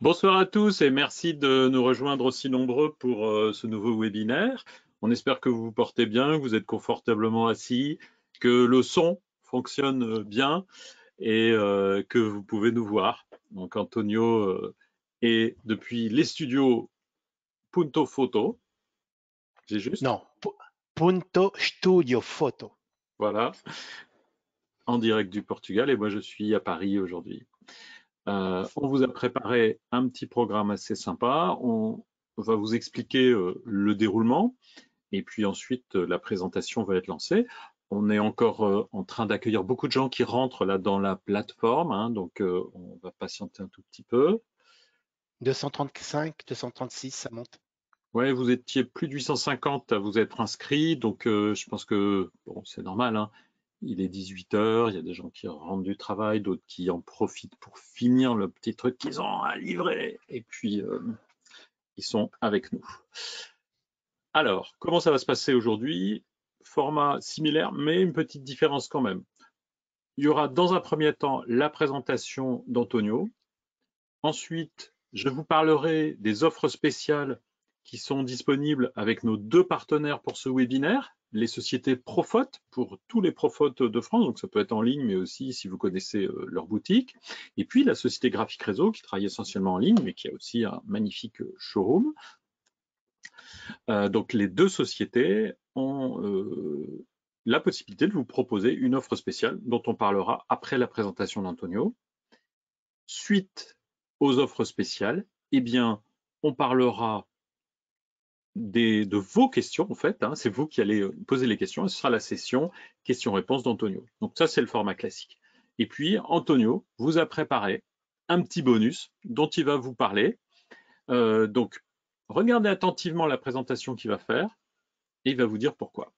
Bonsoir à tous et merci de nous rejoindre aussi nombreux pour ce nouveau webinaire. On espère que vous vous portez bien, que vous êtes confortablement assis, que le son fonctionne bien et que vous pouvez nous voir. Donc Antonio est depuis les studios Punto Photo, c'est juste, Non, Punto Studio Photo. voilà, en direct du Portugal et moi je suis à Paris aujourd'hui. On vous a préparé un petit programme assez sympa. On va vous expliquer le déroulement et puis ensuite la présentation va être lancée. On est encore en train d'accueillir beaucoup de gens qui rentrent là dans la plateforme, hein, donc on va patienter un tout petit peu. 235, 236, ça monte. Ouais, vous étiez plus de 850 à vous être inscrits, donc je pense que bon, c'est normal, hein. Il est 18 heures, il y a des gens qui rentrent du travail, d'autres qui en profitent pour finir le petit truc qu'ils ont à livrer, et puis ils sont avec nous. Alors, comment ça va se passer aujourd'hui? Format similaire, mais une petite différence quand même. Il y aura dans un premier temps la présentation d'Antonio. Ensuite, je vous parlerai des offres spéciales qui sont disponibles avec nos deux partenaires pour ce webinaire, les sociétés Profot pour tous les Profot de France, donc ça peut être en ligne, mais aussi si vous connaissez leur boutique. Et puis la société Graphique Réseau qui travaille essentiellement en ligne, mais qui a aussi un magnifique showroom. Donc les deux sociétés ont la possibilité de vous proposer une offre spéciale dont on parlera après la présentation d'Antonio. Suite aux offres spéciales, eh bien, on parlera de vos questions, en fait, hein, c'est vous qui allez poser les questions, et ce sera la session questions-réponses d'Antonio. Donc ça, c'est le format classique. Et puis, Antonio vous a préparé un petit bonus dont il va vous parler. Donc, regardez attentivement la présentation qu'il va faire et il va vous dire pourquoi.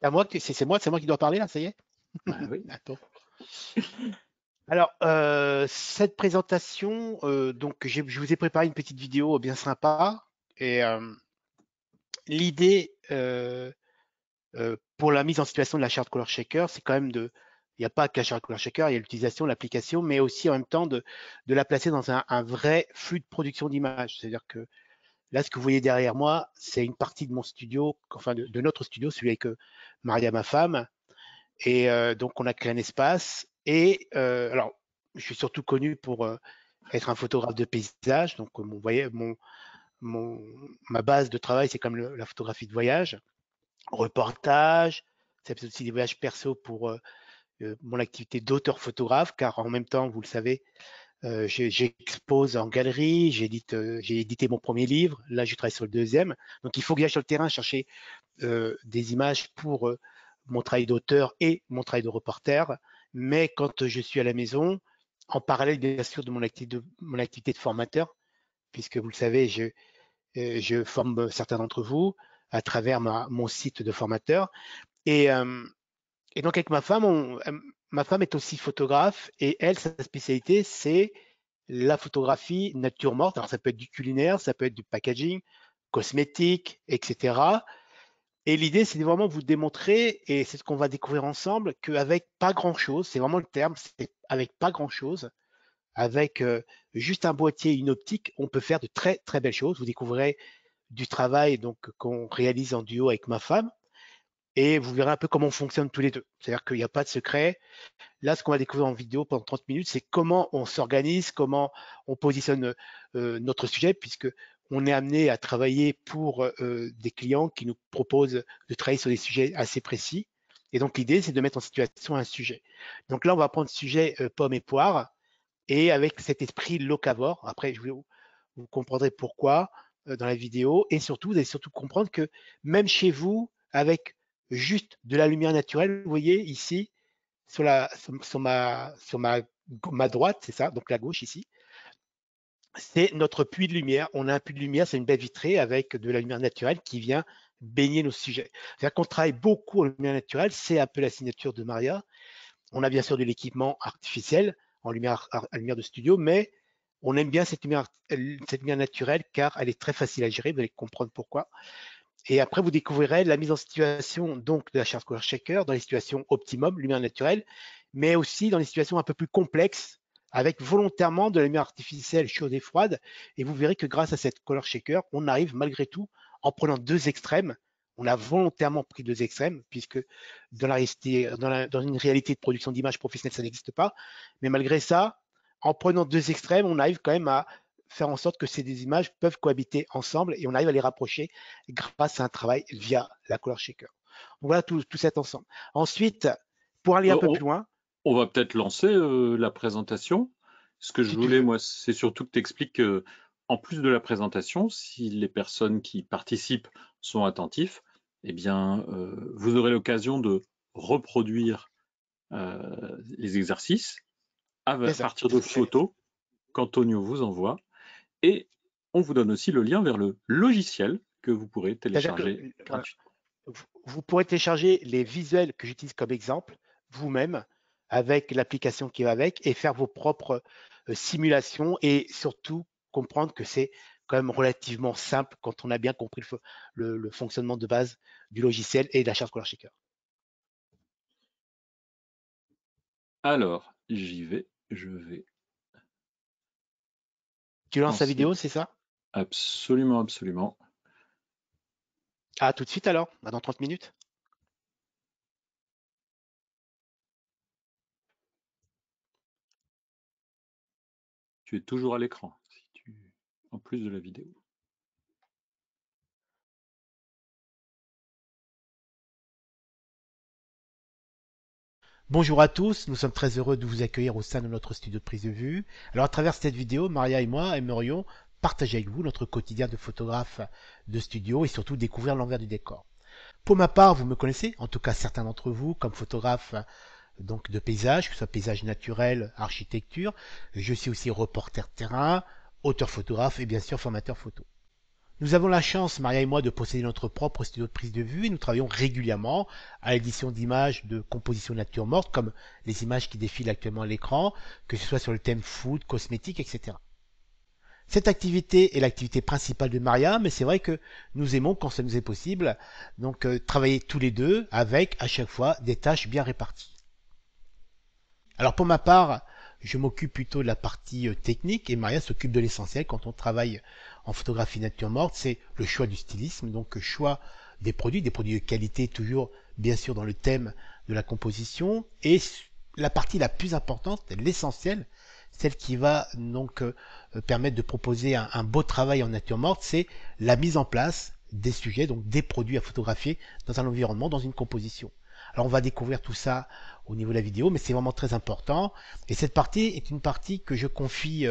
À moi, c'est moi qui dois parler là, ça y est? Ben oui. Attends. Alors, cette présentation, donc je vous ai préparé une petite vidéo bien sympa. Et l'idée pour la mise en situation de la charte Color Shaker, c'est quand même il n'y a pas que la charte Color Shaker, il y a l'utilisation de l'application, mais aussi en même temps de la placer dans un vrai flux de production d'images. C'est-à-dire que là, ce que vous voyez derrière moi, c'est une partie de mon studio, enfin de notre studio, celui avec Maria, ma femme. Et donc, on a créé un espace. Et alors, je suis surtout connu pour être un photographe de paysage. Donc, vous voyez, ma base de travail, c'est comme la photographie de voyage, reportage. C'est aussi des voyages perso pour mon activité d'auteur photographe, car en même temps, vous le savez, j'expose en galerie, j'ai édité mon premier livre, là je travaille sur le deuxième. Donc il faut que j'aille sur le terrain chercher des images pour mon travail d'auteur et mon travail de reporter. Mais quand je suis à la maison, en parallèle bien sûr de mon activité de formateur, puisque vous le savez, je forme certains d'entre vous à travers mon site de formateur. Et, euh, et donc avec ma femme est aussi photographe et elle, sa spécialité, c'est la photographie nature morte. Alors ça peut être du culinaire, ça peut être du packaging, cosmétique, etc. Et l'idée, c'est de vraiment vous démontrer, et c'est ce qu'on va découvrir ensemble, qu'avec pas grand-chose, c'est vraiment le terme, c'est avec pas grand-chose, avec juste un boîtier et une optique, on peut faire de très très belles choses. Vous découvrirez du travail donc qu'on réalise en duo avec ma femme, et vous verrez un peu comment on fonctionne tous les deux. C'est-à-dire qu'il n'y a pas de secret. Là, ce qu'on va découvrir en vidéo pendant 30 minutes, c'est comment on s'organise, comment on positionne notre sujet, puisque on est amené à travailler pour des clients qui nous proposent de travailler sur des sujets assez précis. Et donc, l'idée, c'est de mettre en situation un sujet. Donc là, on va prendre le sujet pommes et poires, et avec cet esprit locavore. Après, vous comprendrez pourquoi dans la vidéo. Et surtout, vous allez surtout comprendre que même chez vous, avec juste de la lumière naturelle, vous voyez ici, ma droite, c'est ça, donc la gauche ici, c'est notre puits de lumière. On a un puits de lumière, c'est une baie vitrée avec de la lumière naturelle qui vient baigner nos sujets. C'est-à-dire qu'on travaille beaucoup en lumière naturelle, c'est un peu la signature de Maria. On a bien sûr de l'équipement artificiel en lumière, à lumière de studio, mais on aime bien cette lumière naturelle car elle est très facile à gérer, vous allez comprendre pourquoi. Et après, vous découvrirez la mise en situation donc de la charte Color Shaker dans les situations optimum, lumière naturelle, mais aussi dans les situations un peu plus complexes avec volontairement de la lumière artificielle chaude et froide, et vous verrez que grâce à cette color shaker, on arrive malgré tout, en prenant deux extrêmes, on a volontairement pris deux extrêmes, puisque dans une réalité de production d'images professionnelle, ça n'existe pas, mais malgré ça, en prenant deux extrêmes, on arrive quand même à faire en sorte que ces deux images peuvent cohabiter ensemble et on arrive à les rapprocher grâce à un travail via la color shaker. Donc voilà tout cet ensemble. Ensuite, pour aller un peu plus loin, On va peut-être lancer la présentation. Ce que je voulais, moi, c'est surtout que tu expliques que, en plus de la présentation, si les personnes qui participent sont attentifs, eh bien, vous aurez l'occasion de reproduire les exercices à partir de photos qu'Antonio vous envoie. Et on vous donne aussi le lien vers le logiciel que vous pourrez télécharger gratuitement. Vous pourrez télécharger les visuels que j'utilise comme exemple vous-même avec l'application qui va avec et faire vos propres simulations et surtout comprendre que c'est quand même relativement simple quand on a bien compris le fonctionnement de base du logiciel et de la charge Color Shaker. Alors, j'y vais, je vais. Tu lances la vidéo, c'est ça? Absolument, absolument. À tout de suite alors, dans 30 minutes. Tu es toujours à l'écran, en plus de la vidéo. Bonjour à tous, nous sommes très heureux de vous accueillir au sein de notre studio de prise de vue. Alors à travers cette vidéo, Maria et moi aimerions partager avec vous notre quotidien de photographe de studio et surtout découvrir l'envers du décor. Pour ma part, vous me connaissez, en tout cas certains d'entre vous, comme photographe donc de paysage, que ce soit paysage naturel, architecture. Je suis aussi reporter terrain, auteur photographe et bien sûr formateur photo. Nous avons la chance, Maria et moi, de posséder notre propre studio de prise de vue et nous travaillons régulièrement à l'édition d'images de composition nature morte, comme les images qui défilent actuellement à l'écran, que ce soit sur le thème food, cosmétique, etc. Cette activité est l'activité principale de Maria, mais c'est vrai que nous aimons, quand ça nous est possible, donc travailler tous les deux avec, à chaque fois, des tâches bien réparties. Alors pour ma part, je m'occupe plutôt de la partie technique et Maria s'occupe de l'essentiel quand on travaille en photographie nature morte, c'est le choix du stylisme, donc choix des produits de qualité toujours bien sûr dans le thème de la composition et la partie la plus importante, l'essentiel, celle qui va donc permettre de proposer un beau travail en nature morte, c'est la mise en place des sujets, donc des produits à photographier dans un environnement, dans une composition. Alors on va découvrir tout ça au niveau de la vidéo, mais c'est vraiment très important. Et cette partie est une partie que je confie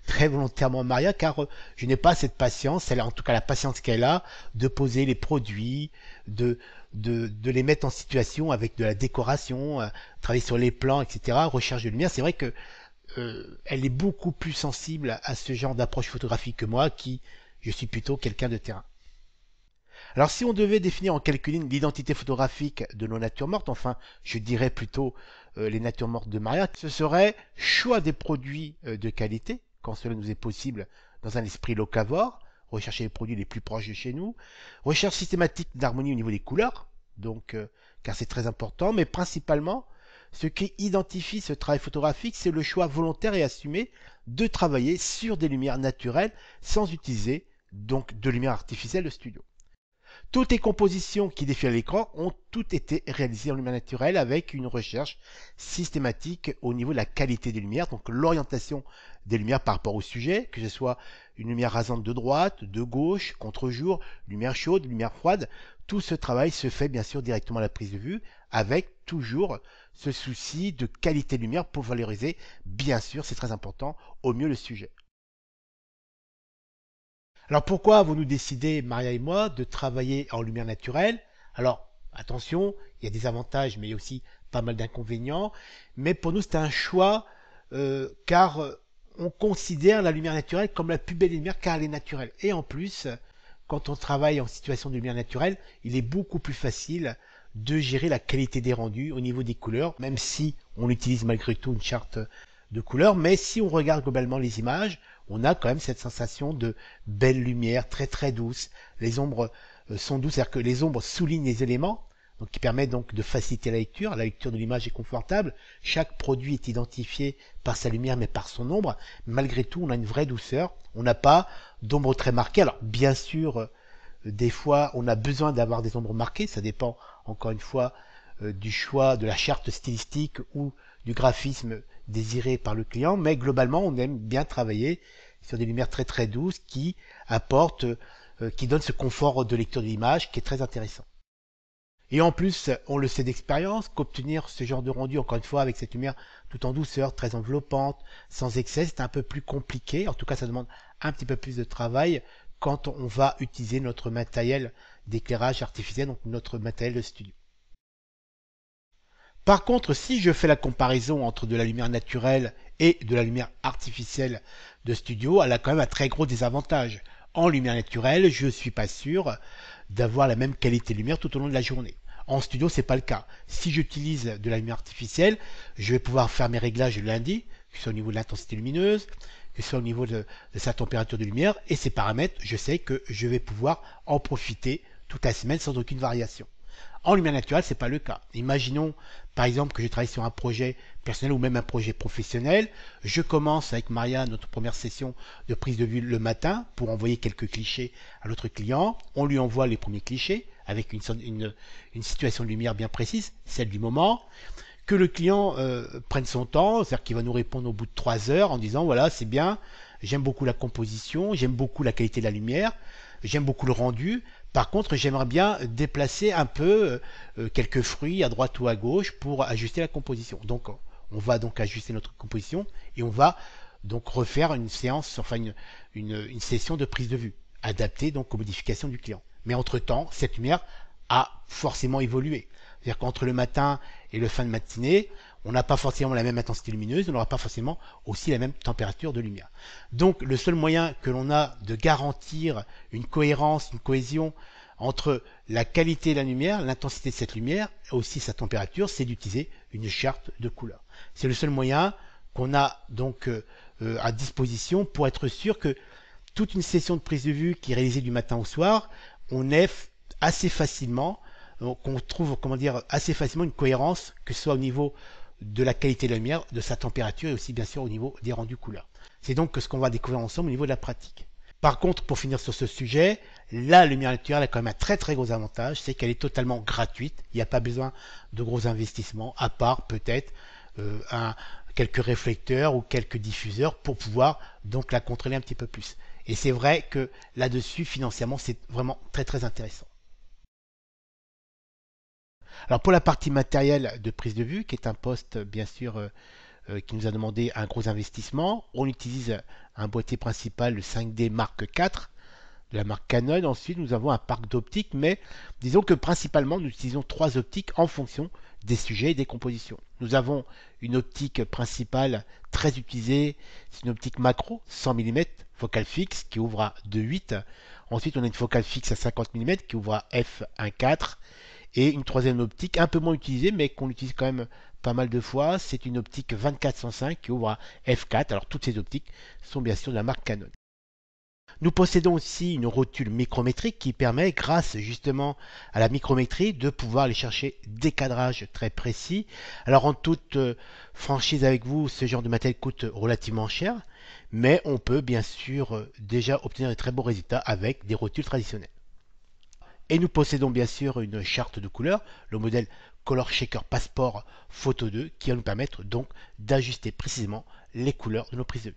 très volontairement à Maria, car je n'ai pas cette patience, elle a en tout cas la patience qu'elle a, de poser les produits, de les mettre en situation avec de la décoration, travailler sur les plans, etc., recherche de lumière. C'est vrai que elle est beaucoup plus sensible à ce genre d'approche photographique que moi, qui je suis plutôt quelqu'un de terrain. Alors si on devait définir en quelques lignes l'identité photographique de nos natures mortes, enfin je dirais plutôt les natures mortes de Maria, ce serait choix des produits de qualité, quand cela nous est possible dans un esprit locavore, rechercher les produits les plus proches de chez nous, recherche systématique d'harmonie au niveau des couleurs, donc car c'est très important, mais principalement ce qui identifie ce travail photographique, c'est le choix volontaire et assumé de travailler sur des lumières naturelles sans utiliser donc de lumière artificielle de studio. Toutes les compositions qui défilent à l'écran ont toutes été réalisées en lumière naturelle avec une recherche systématique au niveau de la qualité des lumières, donc l'orientation des lumières par rapport au sujet, que ce soit une lumière rasante de droite, de gauche, contre-jour, lumière chaude, lumière froide. Tout ce travail se fait bien sûr directement à la prise de vue avec toujours ce souci de qualité de lumière pour valoriser, bien sûr, c'est très important, au mieux le sujet. Alors pourquoi avons-nous décidé, Maria et moi, de travailler en lumière naturelle? Alors attention, il y a des avantages, mais il y a aussi pas mal d'inconvénients. Mais pour nous, c'est un choix car on considère la lumière naturelle comme la plus belle lumière car elle est naturelle. Et en plus, quand on travaille en situation de lumière naturelle, il est beaucoup plus facile de gérer la qualité des rendus au niveau des couleurs, même si on utilise malgré tout une charte de couleurs. Mais si on regarde globalement les images, on a quand même cette sensation de belle lumière, très très douce. Les ombres sont douces, c'est-à-dire que les ombres soulignent les éléments. donc qui permet donc de faciliter la lecture. La lecture de l'image est confortable. Chaque produit est identifié par sa lumière mais par son ombre. Malgré tout, on a une vraie douceur. On n'a pas d'ombre très marquée. Alors bien sûr, des fois, on a besoin d'avoir des ombres marquées. Ça dépend encore une fois du choix de la charte stylistique ou du graphisme désiré par le client. Mais globalement, on aime bien travailler sur des lumières très très douces qui apportent, qui donnent ce confort de lecture de l'image qui est très intéressant. Et en plus, on le sait d'expérience, qu'obtenir ce genre de rendu, encore une fois, avec cette lumière tout en douceur, très enveloppante, sans excès, c'est un peu plus compliqué. En tout cas, ça demande un petit peu plus de travail quand on va utiliser notre matériel d'éclairage artificiel, donc notre matériel de studio. Par contre, si je fais la comparaison entre de la lumière naturelle et de la lumière artificielle de studio, elle a quand même un très gros désavantage. En lumière naturelle, je ne suis pas sûr d'avoir la même qualité de lumière tout au long de la journée. En studio, c'est pas le cas. Si j'utilise de la lumière artificielle, je vais pouvoir faire mes réglages le lundi, que ce soit au niveau de l'intensité lumineuse, que ce soit au niveau de sa température de lumière, et ces paramètres, je sais que je vais pouvoir en profiter toute la semaine sans aucune variation. En lumière naturelle, c'est pas le cas. Imaginons, par exemple, que je travaille sur un projet personnel ou même un projet professionnel. Je commence avec Maria notre première session de prise de vue le matin pour envoyer quelques clichés à l'autre client. On lui envoie les premiers clichés avec une situation de lumière bien précise, celle du moment. Que le client prenne son temps, c'est-à-dire qu'il va nous répondre au bout de 3 heures en disant voilà, c'est bien, j'aime beaucoup la composition, j'aime beaucoup la qualité de la lumière, j'aime beaucoup le rendu. Par contre, j'aimerais bien déplacer un peu quelques fruits à droite ou à gauche pour ajuster la composition. Donc, on va donc ajuster notre composition et on va donc refaire une séance, enfin une session de prise de vue, adaptée donc aux modifications du client. Mais entre-temps, cette lumière a forcément évolué. C'est-à-dire qu'entre le matin et le fin de matinée, on n'a pas forcément la même intensité lumineuse, on n'aura pas forcément aussi la même température de lumière. Donc le seul moyen que l'on a de garantir une cohérence, une cohésion entre la qualité de la lumière, l'intensité de cette lumière et aussi sa température, c'est d'utiliser une charte de couleur. C'est le seul moyen qu'on a donc à disposition pour être sûr que toute une session de prise de vue qui est réalisée du matin au soir, on est assez facilement, qu'on trouve comment dire assez facilement une cohérence, que ce soit au niveau de la qualité de la lumière, de sa température et aussi bien sûr au niveau des rendus couleurs. C'est donc ce qu'on va découvrir ensemble au niveau de la pratique. Par contre, pour finir sur ce sujet, la lumière naturelle a quand même un très très gros avantage, c'est qu'elle est totalement gratuite. Il n'y a pas besoin de gros investissements, à part peut-être quelques réflecteurs ou quelques diffuseurs pour pouvoir donc la contrôler un petit peu plus. Et c'est vrai que là-dessus, financièrement, c'est vraiment très très intéressant. Alors pour la partie matérielle de prise de vue, qui est un poste bien sûr qui nous a demandé un gros investissement, on utilise un boîtier principal, le 5D Mark IV de la marque Canon. Ensuite, nous avons un parc d'optiques, mais disons que principalement, nous utilisons 3 optiques en fonction des sujets et des compositions. Nous avons une optique principale très utilisée, c'est une optique macro, 100 mm, focale fixe, qui ouvre à 2.8. Ensuite, on a une focale fixe à 50 mm qui ouvre à f1.4. Et une troisième optique un peu moins utilisée, mais qu'on utilise quand même pas mal de fois, c'est une optique 24-105 qui ouvre à f4. Alors toutes ces optiques sont bien sûr de la marque Canon. Nous possédons aussi une rotule micrométrique qui permet, grâce justement à la micrométrie, de pouvoir aller chercher des cadrages très précis. Alors en toute franchise avec vous, ce genre de matériel coûte relativement cher, mais on peut bien sûr déjà obtenir de très beaux résultats avec des rotules traditionnelles. Et nous possédons bien sûr une charte de couleurs, le modèle Color Shaker Passport Photo 2, qui va nous permettre donc d'ajuster précisément les couleurs de nos prises de vue.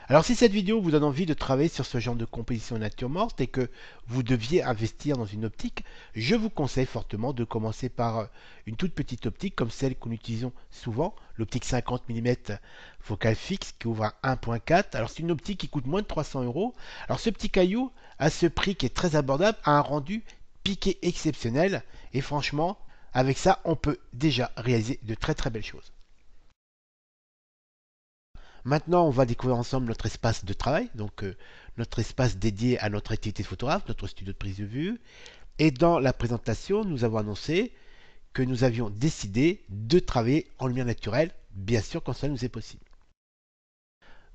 Alors si cette vidéo vous donne envie de travailler sur ce genre de composition nature morte et que vous deviez investir dans une optique, je vous conseille fortement de commencer par une toute petite optique comme celle que nous utilisons souvent, l'optique 50 mm focale fixe qui ouvre à 1.4. Alors c'est une optique qui coûte moins de 300 €. Alors ce petit caillou, à ce prix qui est très abordable, a un rendu piqué exceptionnel et franchement, avec ça, on peut déjà réaliser de très très belles choses. Maintenant, on va découvrir ensemble notre espace de travail, donc notre espace dédié à notre activité de photographe, notre studio de prise de vue. Et dans la présentation, nous avons annoncé que nous avions décidé de travailler en lumière naturelle, bien sûr quand cela nous est possible.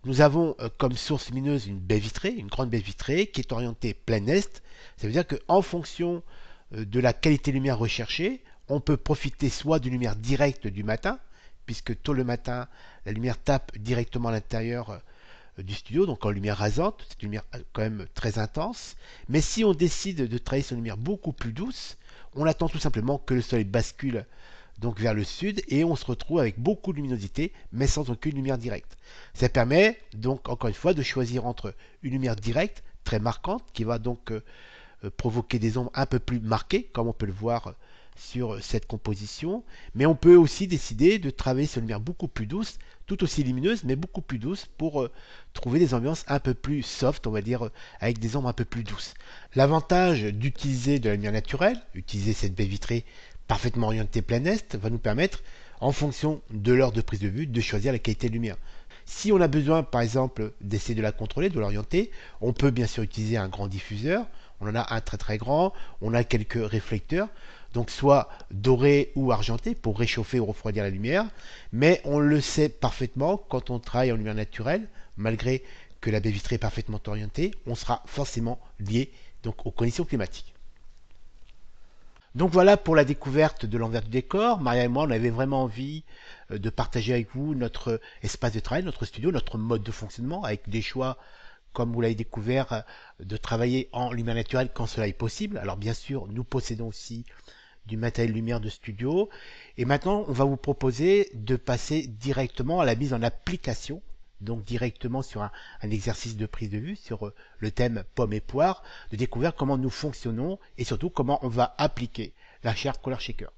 Nous avons comme source lumineuse une baie vitrée, une grande baie vitrée qui est orientée plein est. Ça veut dire qu'en fonction de la qualité de lumière recherchée, on peut profiter soit d'une lumière directe du matin, puisque tôt le matin, la lumière tape directement à l'intérieur du studio, donc en lumière rasante, c'est une lumière quand même très intense. Mais si on décide de travailler sur une lumière beaucoup plus douce, on attend tout simplement que le soleil bascule donc vers le sud et on se retrouve avec beaucoup de luminosité mais sans aucune lumière directe. Ça permet donc encore une fois de choisir entre une lumière directe très marquante qui va donc provoquer des ombres un peu plus marquées comme on peut le voir sur cette composition, mais on peut aussi décider de travailler sur une lumière beaucoup plus douce, tout aussi lumineuse, mais beaucoup plus douce pour trouver des ambiances un peu plus soft, on va dire, avec des ombres un peu plus douces. L'avantage d'utiliser de la lumière naturelle, utiliser cette baie vitrée parfaitement orientée plein est, va nous permettre, en fonction de l'heure de prise de vue, de choisir la qualité de lumière. Si on a besoin, par exemple, d'essayer de la contrôler, de l'orienter, on peut bien sûr utiliser un grand diffuseur. On en a un très très grand, on a quelques réflecteurs, donc soit doré ou argenté pour réchauffer ou refroidir la lumière, mais on le sait parfaitement quand on travaille en lumière naturelle, malgré que la baie vitrée est parfaitement orientée, on sera forcément lié donc aux conditions climatiques. Donc voilà pour la découverte de l'envers du décor. Maria et moi, on avait vraiment envie de partager avec vous notre espace de travail, notre studio, notre mode de fonctionnement, avec des choix, comme vous l'avez découvert, de travailler en lumière naturelle quand cela est possible. Alors bien sûr, nous possédons aussi du matériel lumière de studio. Et maintenant, on va vous proposer de passer directement à la mise en application, donc directement sur un exercice de prise de vue, sur le thème pommes et poires, de découvrir comment nous fonctionnons et surtout comment on va appliquer la charte Color Shaker.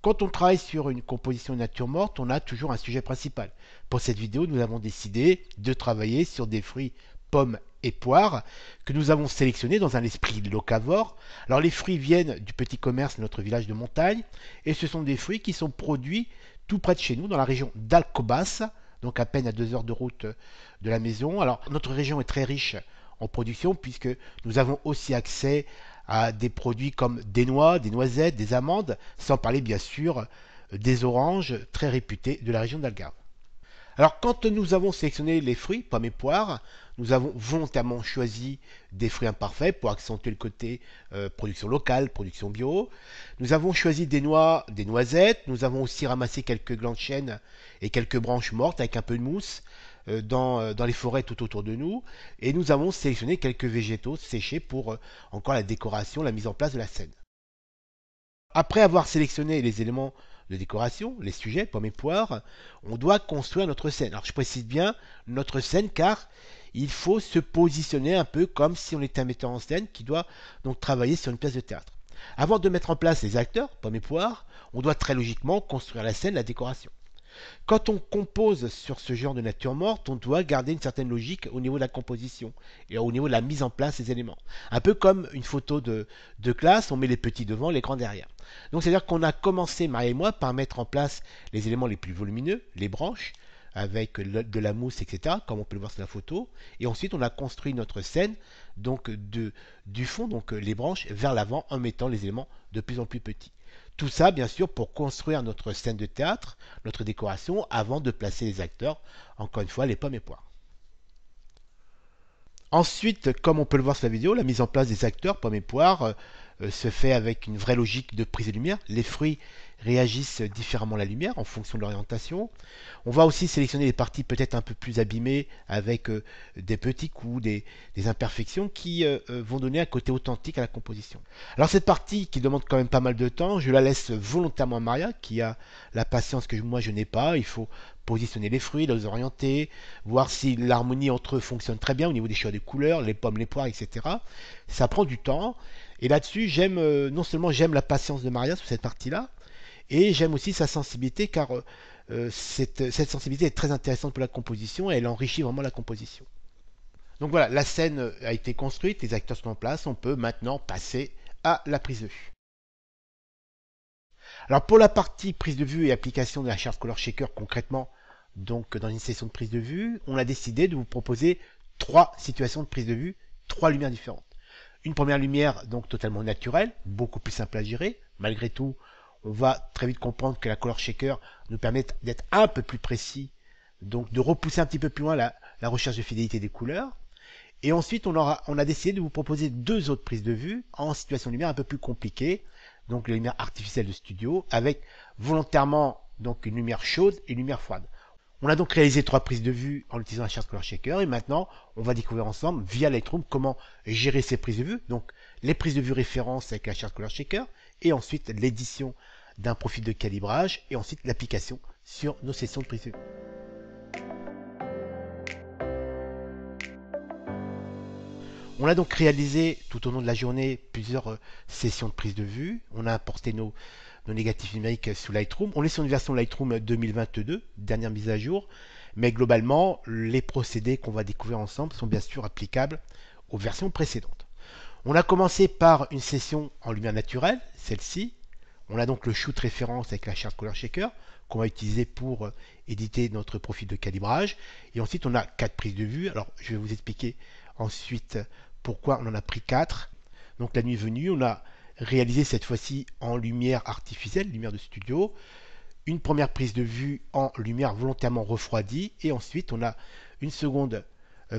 Quand on travaille sur une composition nature morte, on a toujours un sujet principal. Pour cette vidéo, nous avons décidé de travailler sur des fruits pommes et poires que nous avons sélectionnés dans un esprit locavore. Alors les fruits viennent du petit commerce de notre village de montagne et ce sont des fruits qui sont produits tout près de chez nous dans la région d'Alcobasse, donc à peine à 2 heures de route de la maison. Alors notre région est très riche en production puisque nous avons aussi accès à des produits comme des noix, des noisettes, des amandes, sans parler bien sûr des oranges très réputés de la région d'Algarve. Alors quand nous avons sélectionné les fruits, pommes et poires, nous avons volontairement choisi des fruits imparfaits pour accentuer le côté production locale, production bio. Nous avons choisi des noix, des noisettes, nous avons aussi ramassé quelques glands de chêne et quelques branches mortes avec un peu de mousse dans les forêts tout autour de nous. Et nous avons sélectionné quelques végétaux séchés pour encore la décoration, la mise en place de la scène. Après avoir sélectionné les éléments de décoration, les sujets, pommes et poires, on doit construire notre scène. Alors je précise bien notre scène car il faut se positionner un peu comme si on était un metteur en scène qui doit donc travailler sur une pièce de théâtre. Avant de mettre en place les acteurs, pommes et poires, on doit très logiquement construire la scène, la décoration. Quand on compose sur ce genre de nature morte, on doit garder une certaine logique au niveau de la composition et au niveau de la mise en place des éléments. Un peu comme une photo de classe, on met les petits devant, les grands derrière. Donc c'est-à-dire qu'on a commencé, Marie et moi, par mettre en place les éléments les plus volumineux, les branches, avec de la mousse, etc., comme on peut le voir sur la photo. Et ensuite, on a construit notre scène, donc du fond, donc les branches, vers l'avant, en mettant les éléments de plus en plus petits. Tout ça, bien sûr, pour construire notre scène de théâtre, notre décoration, avant de placer les acteurs, encore une fois, les pommes et poires. Ensuite, comme on peut le voir sur la vidéo, la mise en place des acteurs, pommes et poires, se fait avec une vraie logique de prise de lumière. Les fruits réagissent différemment à la lumière en fonction de l'orientation. On va aussi sélectionner les parties peut-être un peu plus abîmées avec des petits coups, des imperfections qui vont donner un côté authentique à la composition. Alors cette partie qui demande quand même pas mal de temps, je la laisse volontairement à Maria qui a la patience que moi je n'ai pas. Il faut positionner les fruits, les orienter, voir si l'harmonie entre eux fonctionne très bien au niveau des choix de couleurs, les pommes, les poires, etc. Ça prend du temps. Et là-dessus, non seulement j'aime la patience de Maria sur cette partie-là, et j'aime aussi sa sensibilité car cette sensibilité est très intéressante pour la composition et elle enrichit vraiment la composition. Donc voilà, la scène a été construite, les acteurs sont en place, on peut maintenant passer à la prise de vue. Alors pour la partie prise de vue et application de la charte Color Shaker concrètement, donc dans une session de prise de vue, on a décidé de vous proposer 3 situations de prise de vue, 3 lumières différentes. Une première lumière donc totalement naturelle, beaucoup plus simple à gérer. Malgré tout, on va très vite comprendre que la Color Shaker nous permet d'être un peu plus précis, donc de repousser un petit peu plus loin la recherche de fidélité des couleurs. Et ensuite, on a décidé de vous proposer deux autres prises de vue en situation de lumière un peu plus compliquée, donc la lumière artificielle de studio, avec volontairement donc une lumière chaude et une lumière froide. On a donc réalisé trois prises de vue en utilisant la Charge Color Shaker et maintenant on va découvrir ensemble via Lightroom comment gérer ces prises de vue, donc les prises de vue référence avec la Charge Color Shaker et ensuite l'édition d'un profil de calibrage et ensuite l'application sur nos sessions de prise de vue. On a donc réalisé tout au long de la journée plusieurs sessions de prise de vue. On a importé nos négatifs numériques sous Lightroom. On est sur une version Lightroom 2022, dernière mise à jour. Mais globalement, les procédés qu'on va découvrir ensemble sont bien sûr applicables aux versions précédentes. On a commencé par une session en lumière naturelle, celle-ci. On a donc le shoot référence avec la Charge Color Shaker qu'on va utiliser pour éditer notre profil de calibrage. Et ensuite, on a 4 prises de vue. Alors, je vais vous expliquer ensuite pourquoi on en a pris 4. Donc, la nuit venue, on a réalisé cette fois-ci en lumière artificielle, lumière de studio. Une première prise de vue en lumière volontairement refroidie. Et ensuite, on a une seconde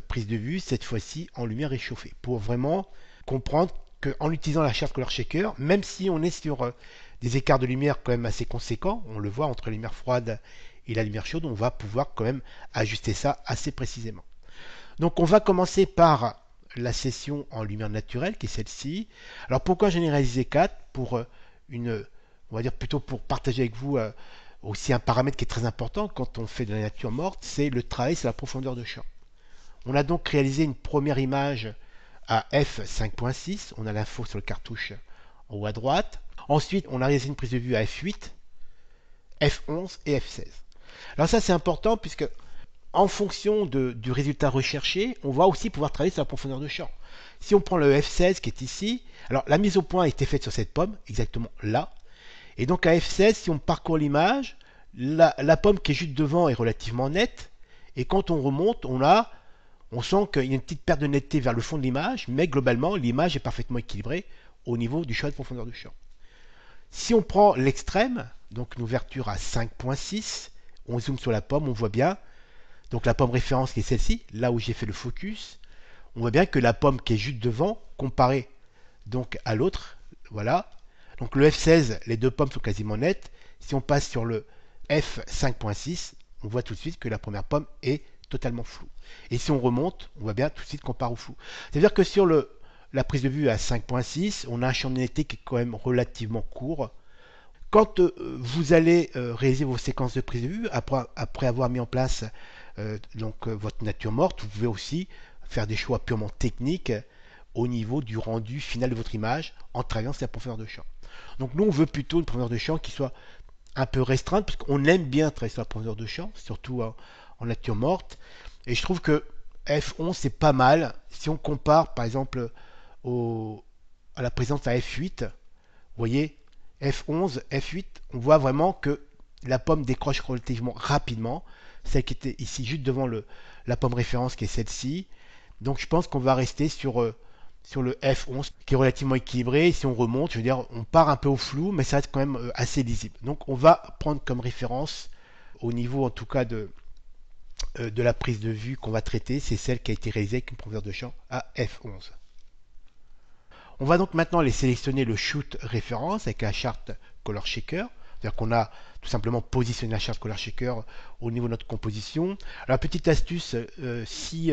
prise de vue, cette fois-ci en lumière réchauffée. Pour vraiment comprendre qu'en utilisant la Charge Color Shaker, même si on est sur des écarts de lumière quand même assez conséquents, on le voit entre la lumière froide et la lumière chaude, on va pouvoir quand même ajuster ça assez précisément. Donc on va commencer par la session en lumière naturelle qui est celle-ci. Alors pourquoi j'en ai réalisé 4? Pour on va dire plutôt pour partager avec vous aussi un paramètre qui est très important quand on fait de la nature morte, c'est le travail sur la profondeur de champ. On a donc réalisé une première image à f5.6, on a l'info sur le cartouche en haut à droite. Ensuite, on a réalisé une prise de vue à f8, f11 et f16. Alors ça c'est important puisque en fonction du résultat recherché, on va aussi pouvoir travailler sur la profondeur de champ. Si on prend le f16 qui est ici, alors la mise au point a été faite sur cette pomme, exactement là. Et donc à f16, si on parcourt l'image, la pomme qui est juste devant est relativement nette. Et quand on remonte, on sent qu'il y a une petite perte de netteté vers le fond de l'image, mais globalement, l'image est parfaitement équilibrée au niveau du choix de profondeur de champ. Si on prend l'extrême, donc une ouverture à 5.6, on zoome sur la pomme, on voit bien, donc la pomme référence qui est celle-ci, là où j'ai fait le focus, on voit bien que la pomme qui est juste devant, comparée donc à l'autre, voilà. Donc le F16, les deux pommes sont quasiment nettes. Si on passe sur le F5.6, on voit tout de suite que la première pomme est totalement floue. Et si on remonte, on voit bien tout de suite qu'on part au flou. C'est-à-dire que sur la prise de vue à 5.6, on a un champ de netteté qui est quand même relativement court. Quand vous allez réaliser vos séquences de prise de vue, après avoir mis en place votre nature morte, vous pouvez aussi faire des choix purement techniques au niveau du rendu final de votre image en travaillant sur la profondeur de champ. Donc nous, on veut plutôt une profondeur de champ qui soit un peu restreinte, parce qu'on aime bien travailler sur la profondeur de champ, surtout en nature morte. Et je trouve que F11, c'est pas mal. Si on compare, par exemple, à la présence à F8, vous voyez, F11, F8, on voit vraiment que la pomme décroche relativement rapidement. Celle qui était ici juste devant la pomme référence qui est celle-ci. Donc je pense qu'on va rester sur le F11 qui est relativement équilibré. Et si on remonte, je veux dire, on part un peu au flou, mais ça reste quand même assez lisible. Donc on va prendre comme référence, au niveau en tout cas de la prise de vue qu'on va traiter, c'est celle qui a été réalisée avec une profondeur de champ à F11. On va donc maintenant les sélectionner le shoot référence avec la charte Color Shaker. C'est-à-dire qu'on a tout simplement positionné la charte Color Shaker au niveau de notre composition. Alors petite astuce, si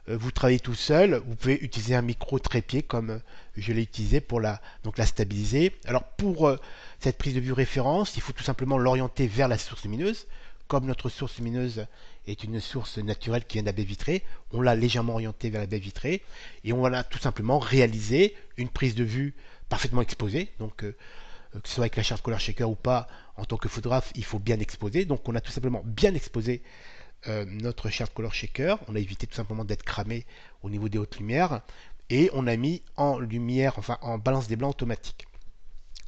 vous travaillez tout seul, vous pouvez utiliser un micro trépied comme je l'ai utilisé pour la stabiliser. Alors pour cette prise de vue référence, il faut tout simplement l'orienter vers la source lumineuse. Comme notre source lumineuse est une source naturelle qui vient de la baie vitrée, on l'a légèrement orientée vers la baie vitrée et on va tout simplement réaliser une prise de vue parfaitement exposée. Donc que ce soit avec la charte Color Shaker ou pas, en tant que photographe, il faut bien exposer. Donc on a tout simplement bien exposé notre charte Color Shaker. On a évité tout simplement d'être cramé au niveau des hautes lumières et on a mis en lumière, enfin en balance des blancs automatique.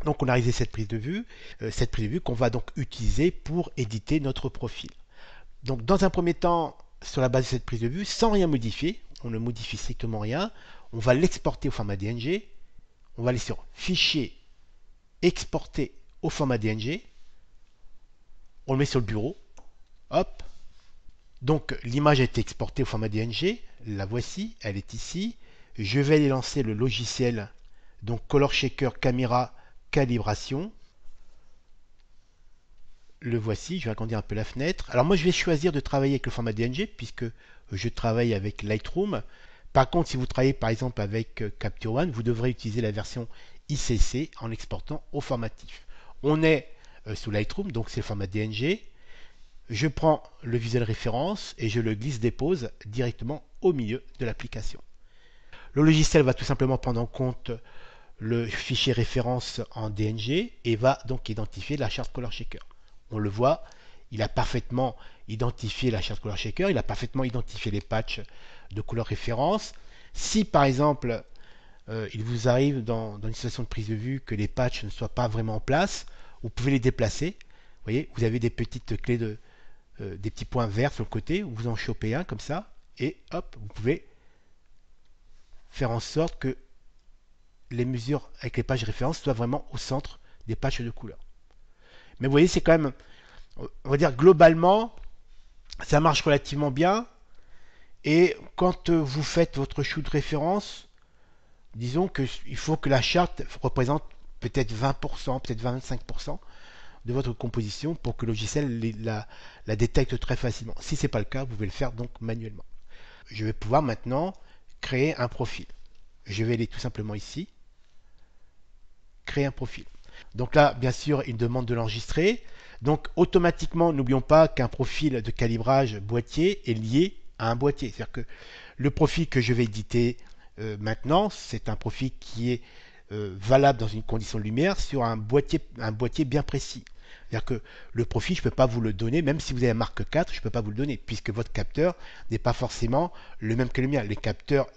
Donc on a réalisé cette prise de vue qu'on va donc utiliser pour éditer notre profil. Donc dans un premier temps, sur la base de cette prise de vue, sans rien modifier, on ne modifie strictement rien, on va l'exporter au format DNG, on va aller sur Fichier, Exporter au format DNG, on le met sur le bureau, hop, Donc l'image a été exportée au format DNG, la voici, elle est ici. Je vais aller lancer le logiciel, donc Color Shaker Camera Calibration. Le voici, je vais agrandir un peu la fenêtre. Alors moi je vais choisir de travailler avec le format DNG puisque je travaille avec Lightroom. Par contre, si vous travaillez par exemple avec Capture One, vous devrez utiliser la version ICC en l'exportant au formatif. On est sous Lightroom, donc c'est le format DNG. Je prends le visuel référence et je le glisse-dépose directement au milieu de l'application. Le logiciel va tout simplement prendre en compte le fichier référence en DNG et va donc identifier la charte Color Shaker. On le voit, il a parfaitement identifié la charte Color Shaker, il a parfaitement identifié les patchs de couleur référence. Si par exemple il vous arrive dans une situation de prise de vue que les patchs ne soient pas vraiment en place, vous pouvez les déplacer. Vous voyez, vous avez des petites clés des petits points verts sur le côté, vous en chopez un comme ça, et hop, vous pouvez faire en sorte que les mesures avec les pages références soient vraiment au centre des patchs de couleur. Mais vous voyez, c'est quand même, on va dire globalement, ça marche relativement bien. Et quand vous faites votre shoot référence, disons qu'il faut que la charte représente peut-être 20%, peut-être 25% de votre composition pour que le logiciel la détecte très facilement. Si ce n'est pas le cas, vous pouvez le faire donc manuellement. Je vais pouvoir maintenant créer un profil. Je vais aller tout simplement ici, créer un profil. Donc là, bien sûr, il demande de l'enregistrer. Donc automatiquement, n'oublions pas qu'un profil de calibrage boîtier est lié à un boîtier. C'est-à-dire que le profil que je vais éditer maintenant, c'est un profil qui est valable dans une condition de lumière sur un boîtier bien précis. C'est-à-dire que le profil, je ne peux pas vous le donner, même si vous avez un Mark 4, je ne peux pas vous le donner, puisque votre capteur n'est pas forcément le même que le mien. Les capteurs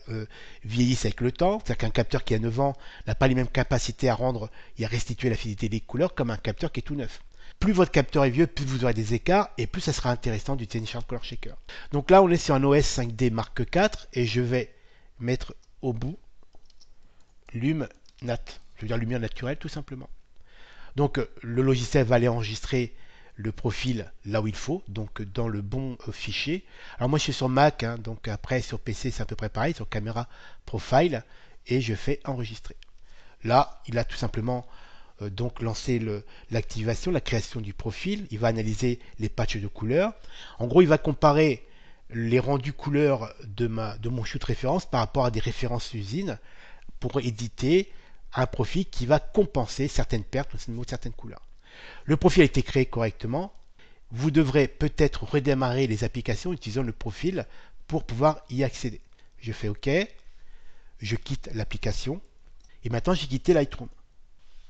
vieillissent avec le temps, c'est-à-dire qu'un capteur qui a 9 ans n'a pas les mêmes capacités à rendre et à restituer la fidélité des couleurs comme un capteur qui est tout neuf. Plus votre capteur est vieux, plus vous aurez des écarts et plus ça sera intéressant d'utiliser une charte Color Shaker. Donc là, on est sur un OS 5D Mark IV et je vais mettre au bout Lume Nat, je veux dire lumière naturelle tout simplement. Donc le logiciel va aller enregistrer le profil là où il faut, donc dans le bon fichier. Alors moi je suis sur Mac, hein, donc après sur PC c'est à peu près pareil, sur caméra profile, et je fais enregistrer. Là, il a tout simplement donc lancé l'activation, la création du profil. Il va analyser les patchs de couleurs. En gros, il va comparer les rendus couleurs de mon shoot référence par rapport à des références usines pour éditer un profil qui va compenser certaines pertes au niveau de certaines couleurs. Le profil a été créé correctement. Vous devrez peut-être redémarrer les applications utilisant le profil pour pouvoir y accéder. Je fais OK. Je quitte l'application. Et maintenant, j'ai quitté Lightroom.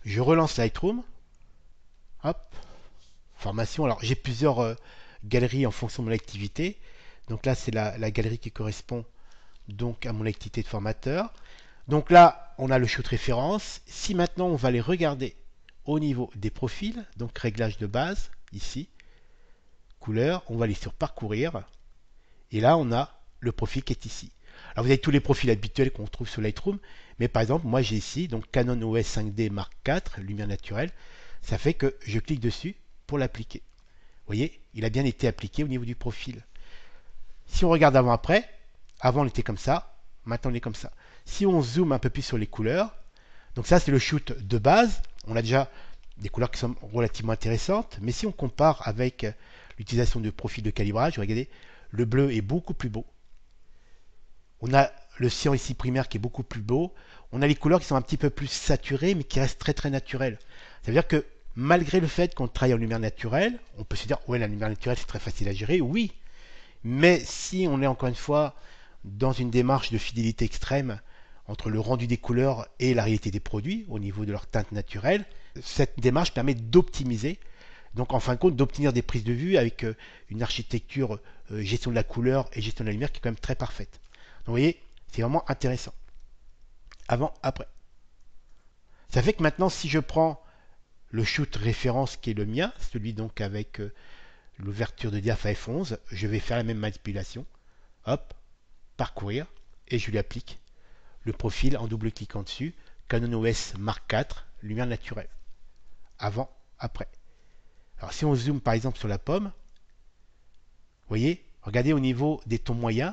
Je relance Lightroom. Hop. Formation. Alors, j'ai plusieurs galeries en fonction de mon activité. Donc là, c'est la galerie qui correspond donc à mon activité de formateur. Donc là, on a le shoot référence. Si maintenant, on va les regarder au niveau des profils, donc réglage de base, ici, couleur, on va aller sur parcourir. Et là, on a le profil qui est ici. Alors, vous avez tous les profils habituels qu'on trouve sur Lightroom. Mais par exemple, moi, j'ai ici donc Canon OS 5D Mark IV, lumière naturelle. Ça fait que je clique dessus pour l'appliquer. Vous voyez, il a bien été appliqué au niveau du profil. Si on regarde avant-après, avant on était comme ça, maintenant on est comme ça. Si on zoome un peu plus sur les couleurs, donc ça c'est le shoot de base, on a déjà des couleurs qui sont relativement intéressantes, mais si on compare avec l'utilisation de profil de calibrage, regardez, le bleu est beaucoup plus beau. On a le cyan ici primaire qui est beaucoup plus beau. On a les couleurs qui sont un petit peu plus saturées, mais qui restent très très naturelles. Ça veut dire que malgré le fait qu'on travaille en lumière naturelle, on peut se dire, ouais, la lumière naturelle c'est très facile à gérer, oui. Mais si on est encore une fois dans une démarche de fidélité extrême entre le rendu des couleurs et la réalité des produits au niveau de leur teinte naturelle, cette démarche permet d'optimiser, donc en fin de compte d'obtenir des prises de vue avec une architecture gestion de la couleur et gestion de la lumière qui est quand même très parfaite. Donc vous voyez, c'est vraiment intéressant. Avant, après. Ça fait que maintenant, si je prends le shoot référence qui est le mien, celui donc avec l'ouverture de diaph à F11, je vais faire la même manipulation. Hop, parcourir, et je lui applique le profil en double-cliquant dessus. Canon OS Mark IV, lumière naturelle. Avant, après. Alors si on zoome par exemple sur la pomme, vous voyez, Regardez au niveau des tons moyens,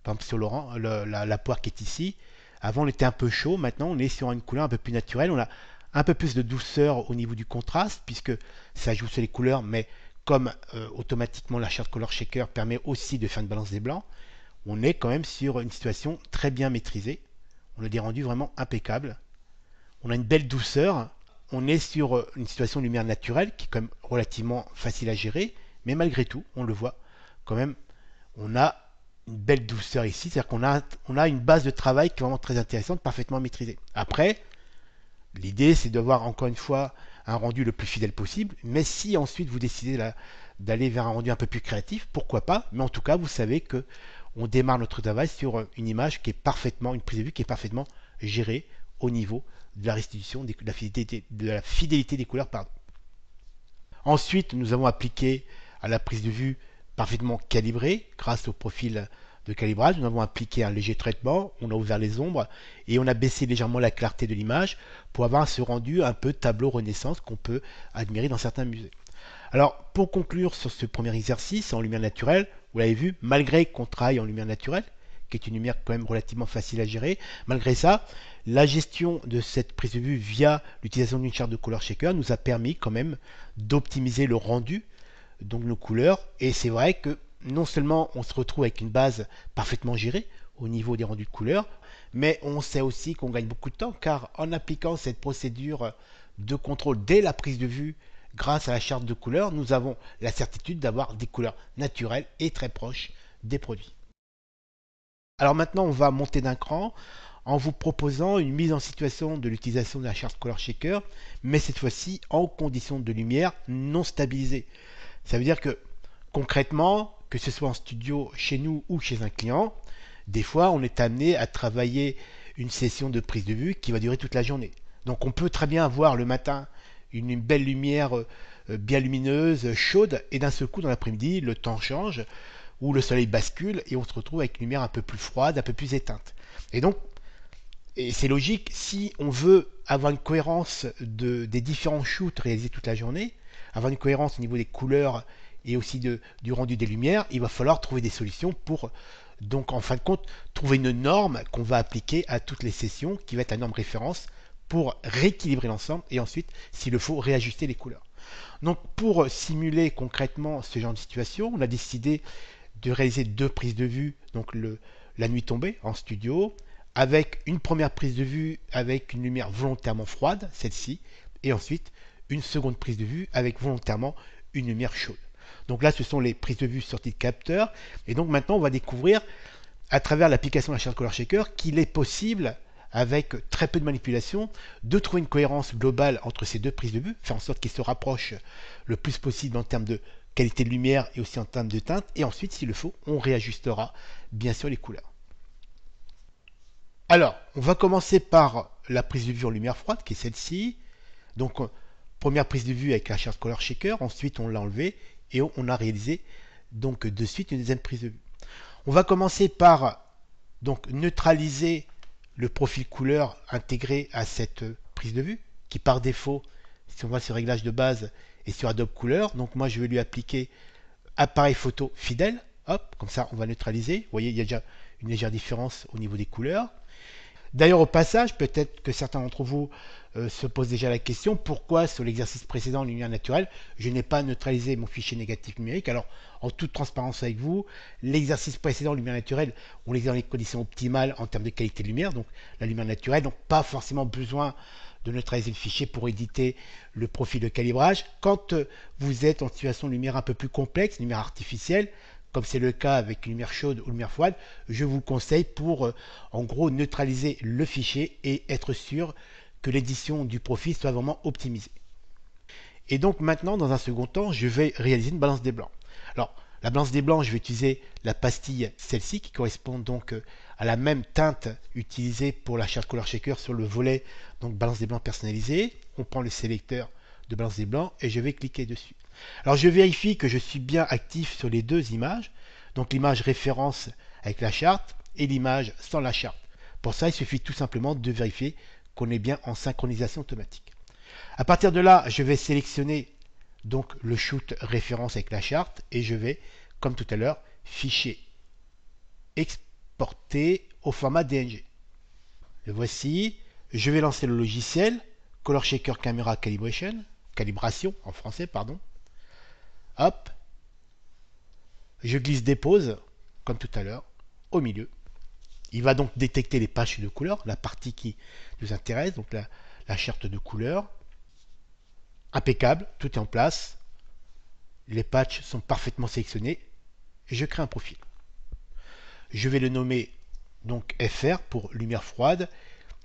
par exemple sur la poire qui est ici. Avant, on était un peu chaud. Maintenant, on est sur une couleur un peu plus naturelle. On a un peu plus de douceur au niveau du contraste, puisque ça joue sur les couleurs, mais comme automatiquement la Chart Color Shaker permet aussi de faire une balance des blancs, on est quand même sur une situation très bien maîtrisée. On a des rendus vraiment impeccables. On a une belle douceur. On est sur une situation de lumière naturelle qui est quand même relativement facile à gérer, mais malgré tout, on le voit quand même, on a une belle douceur ici, c'est-à-dire qu'on a une base de travail qui est vraiment très intéressante, parfaitement maîtrisée. Après, l'idée c'est d'avoir encore une fois un rendu le plus fidèle possible, mais si ensuite vous décidez d'aller vers un rendu un peu plus créatif, pourquoi pas, mais en tout cas vous savez que on démarre notre travail sur une image qui est parfaitement, une prise de vue qui est parfaitement gérée au niveau de la restitution, de la fidélité des couleurs. Pardon. Ensuite, nous avons appliqué à la prise de vue parfaitement calibrée grâce au profil de calibrage. Nous avons appliqué un léger traitement, on a ouvert les ombres et on a baissé légèrement la clarté de l'image pour avoir ce rendu un peu tableau Renaissance qu'on peut admirer dans certains musées. Alors, pour conclure sur ce premier exercice en lumière naturelle, vous l'avez vu, malgré qu'on travaille en lumière naturelle, qui est une lumière quand même relativement facile à gérer, malgré ça, la gestion de cette prise de vue via l'utilisation d'une charte de color shaker nous a permis quand même d'optimiser le rendu, donc nos couleurs, et c'est vrai que non seulement on se retrouve avec une base parfaitement gérée au niveau des rendus de couleurs, mais on sait aussi qu'on gagne beaucoup de temps, car en appliquant cette procédure de contrôle dès la prise de vue, grâce à la charte de couleurs, nous avons la certitude d'avoir des couleurs naturelles et très proches des produits. Alors maintenant, on va monter d'un cran en vous proposant une mise en situation de l'utilisation de la charte Color Shaker, mais cette fois-ci en conditions de lumière non stabilisées. Ça veut dire que concrètement, que ce soit en studio, chez nous ou chez un client, des fois on est amené à travailler une session de prise de vue qui va durer toute la journée. Donc on peut très bien avoir le matin une belle lumière bien lumineuse, chaude, et d'un seul coup dans l'après-midi, le temps change, où le soleil bascule et on se retrouve avec une lumière un peu plus froide, un peu plus éteinte. Et donc, et c'est logique, si on veut avoir une cohérence des différents shoots réalisés toute la journée, avoir une cohérence au niveau des couleurs et aussi du rendu des lumières, il va falloir trouver des solutions pour, donc en fin de compte, trouver une norme qu'on va appliquer à toutes les sessions, qui va être la norme référence, pour rééquilibrer l'ensemble et ensuite, s'il le faut, réajuster les couleurs. Donc pour simuler concrètement ce genre de situation, on a décidé de réaliser deux prises de vue, donc la nuit tombée en studio, avec une première prise de vue avec une lumière volontairement froide, celle-ci, et ensuite une seconde prise de vue avec volontairement une lumière chaude. Donc là, ce sont les prises de vue sorties de capteur, et donc maintenant, on va découvrir, à travers l'application de la charte Color Shaker, qu'il est possible, avec très peu de manipulation, de trouver une cohérence globale entre ces deux prises de vue, faire en sorte qu'ils se rapprochent le plus possible en termes de qualité de lumière et aussi en termes de teinte, et ensuite, s'il le faut, on réajustera bien sûr les couleurs. Alors, on va commencer par la prise de vue en lumière froide, qui est celle-ci. Donc, première prise de vue avec la charte Color Shaker, ensuite on l'a enlevé et on a réalisé donc de suite une deuxième prise de vue. On va commencer par donc neutraliser le profil couleur intégré à cette prise de vue, qui par défaut, si on va sur réglage de base, est sur Adobe Couleur. Donc moi je vais lui appliquer appareil photo fidèle, hop, comme ça on va neutraliser. Vous voyez, il y a déjà une légère différence au niveau des couleurs. D'ailleurs, au passage, peut-être que certains d'entre vous se posent déjà la question, pourquoi sur l'exercice précédent, lumière naturelle, je n'ai pas neutralisé mon fichier négatif numérique. Alors, en toute transparence avec vous, l'exercice précédent, lumière naturelle, on les dans les conditions optimales en termes de qualité de lumière, donc la lumière naturelle, donc pas forcément besoin de neutraliser le fichier pour éditer le profil de calibrage. Quand vous êtes en situation de lumière un peu plus complexe, lumière artificielle, comme c'est le cas avec une lumière chaude ou lumière froide, je vous conseille pour en gros neutraliser le fichier et être sûr que l'édition du profil soit vraiment optimisée. Et donc maintenant, dans un second temps, je vais réaliser une balance des blancs. Alors, la balance des blancs, je vais utiliser la pastille, celle-ci, qui correspond donc à la même teinte utilisée pour la charte Color Shaker sur le volet, donc balance des blancs personnalisée. On prend le sélecteur de balance des blancs et je vais cliquer dessus. Alors je vérifie que je suis bien actif sur les deux images, donc l'image référence avec la charte et l'image sans la charte. Pour ça, il suffit tout simplement de vérifier qu'on est bien en synchronisation automatique. À partir de là, je vais sélectionner donc le shoot référence avec la charte et je vais, comme tout à l'heure, fichier exporté au format DNG. Le voici. Je vais lancer le logiciel Color Shaker Camera calibration en français, pardon. Hop. Je glisse dépose, comme tout à l'heure, au milieu. Il va donc détecter les patchs de couleur, la partie qui nous intéresse, donc la charte de couleur. Impeccable, tout est en place. Les patchs sont parfaitement sélectionnés. Et je crée un profil. Je vais le nommer donc FR pour lumière froide.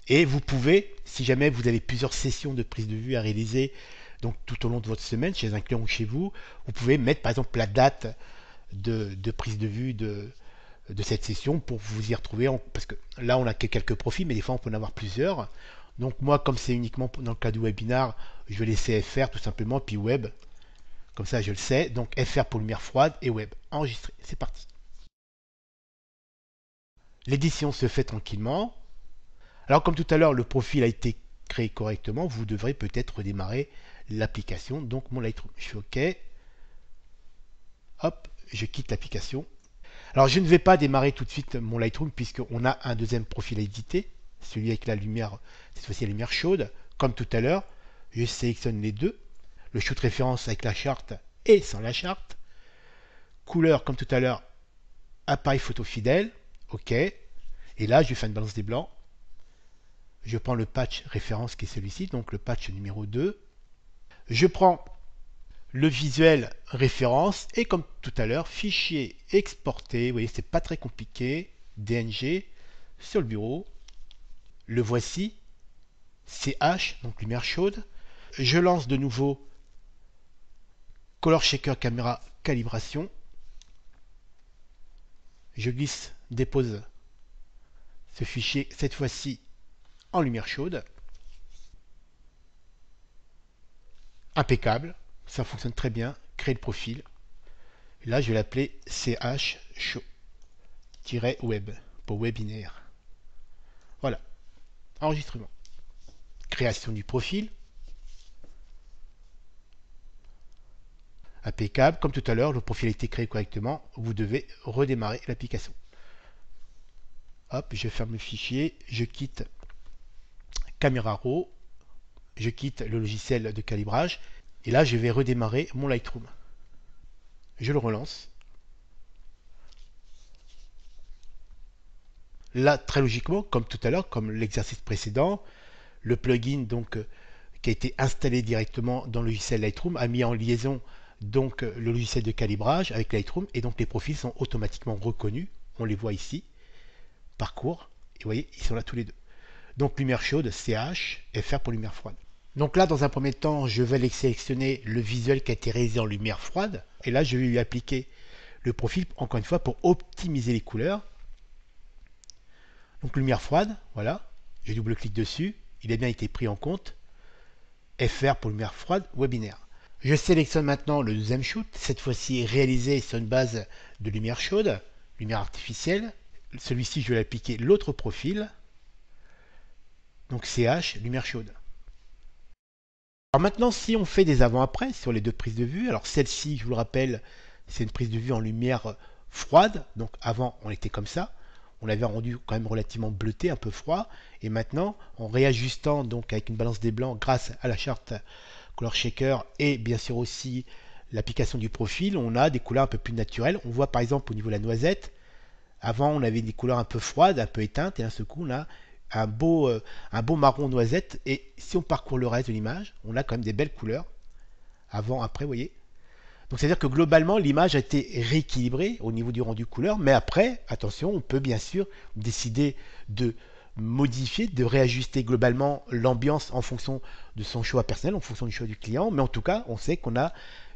Et vous pouvez, si jamais vous avez plusieurs sessions de prise de vue à réaliser donc tout au long de votre semaine, chez un client ou chez vous, vous pouvez mettre par exemple la date de prise de vue de cette session pour vous y retrouver. Parce que là, on a que quelques profils, mais des fois, on peut en avoir plusieurs. Donc moi, comme c'est uniquement dans le cas du webinar, je vais laisser FR tout simplement, puis web. Comme ça, je le sais. Donc FR pour lumière froide et web. Enregistré. C'est parti. L'édition se fait tranquillement. Alors comme tout à l'heure, le profil a été créé correctement, vous devrez peut-être redémarrer l'application, donc mon Lightroom. Je fais OK. Hop, je quitte l'application. Alors je ne vais pas démarrer tout de suite mon Lightroom puisqu'on a un deuxième profil à éditer, celui avec la lumière, cette fois-ci la lumière chaude. Comme tout à l'heure, je sélectionne les deux. Le shoot référence avec la charte et sans la charte. Couleur comme tout à l'heure, appareil photo fidèle. OK. Et là, je fais une balance des blancs. Je prends le patch référence qui est celui-ci, donc le patch numéro 2. Je prends le visuel référence et comme tout à l'heure, fichier exporté. Vous voyez, c'est pas très compliqué. DNG sur le bureau. Le voici. CH, donc lumière chaude. Je lance de nouveau Color Shaker Camera calibration. Je glisse, dépose ce fichier, cette fois-ci en lumière chaude. Impeccable, ça fonctionne très bien. Créer le profil. Et là, je vais l'appeler CH show-web pour webinaire. Voilà, enregistrement. Création du profil. Impeccable, comme tout à l'heure, le profil a été créé correctement. Vous devez redémarrer l'application. Hop, je ferme le fichier, je quitte Camera Raw, je quitte le logiciel de calibrage et là je vais redémarrer mon Lightroom. Je le relance. Là, très logiquement, comme tout à l'heure, comme l'exercice précédent, le plugin donc qui a été installé directement dans le logiciel Lightroom a mis en liaison donc le logiciel de calibrage avec Lightroom et donc les profils sont automatiquement reconnus. On les voit ici. Parcours. Et vous voyez, ils sont là tous les deux. Donc lumière chaude, CH, FR pour lumière froide. Donc là, dans un premier temps, je vais sélectionner le visuel qui a été réalisé en lumière froide. Et là, je vais lui appliquer le profil, encore une fois, pour optimiser les couleurs. Donc lumière froide, voilà. Je double-clique dessus. Il a bien été pris en compte. FR pour lumière froide, webinaire. Je sélectionne maintenant le deuxième shoot, cette fois-ci réalisé sur une base de lumière chaude, lumière artificielle. Celui-ci, je vais l'appliquer l'autre profil. Donc CH, lumière chaude. Alors maintenant, si on fait des avant-après sur les deux prises de vue, alors celle-ci, je vous le rappelle, c'est une prise de vue en lumière froide. Donc avant, on était comme ça. On l'avait rendu quand même relativement bleuté, un peu froid. Et maintenant, en réajustant donc avec une balance des blancs grâce à la charte Color Shaker et bien sûr aussi l'application du profil, on a des couleurs un peu plus naturelles. On voit par exemple au niveau de la noisette, avant on avait des couleurs un peu froides, un peu éteintes, et d'un seul coup on a un beau marron noisette. Et si on parcourt le reste de l'image, on a quand même des belles couleurs. Avant, après, vous voyez. Donc c'est-à-dire que globalement, l'image a été rééquilibrée au niveau du rendu couleur. Mais après, attention, on peut bien sûr décider de modifier, de réajuster globalement l'ambiance en fonction de son choix personnel, en fonction du choix du client. Mais en tout cas, on sait qu'on a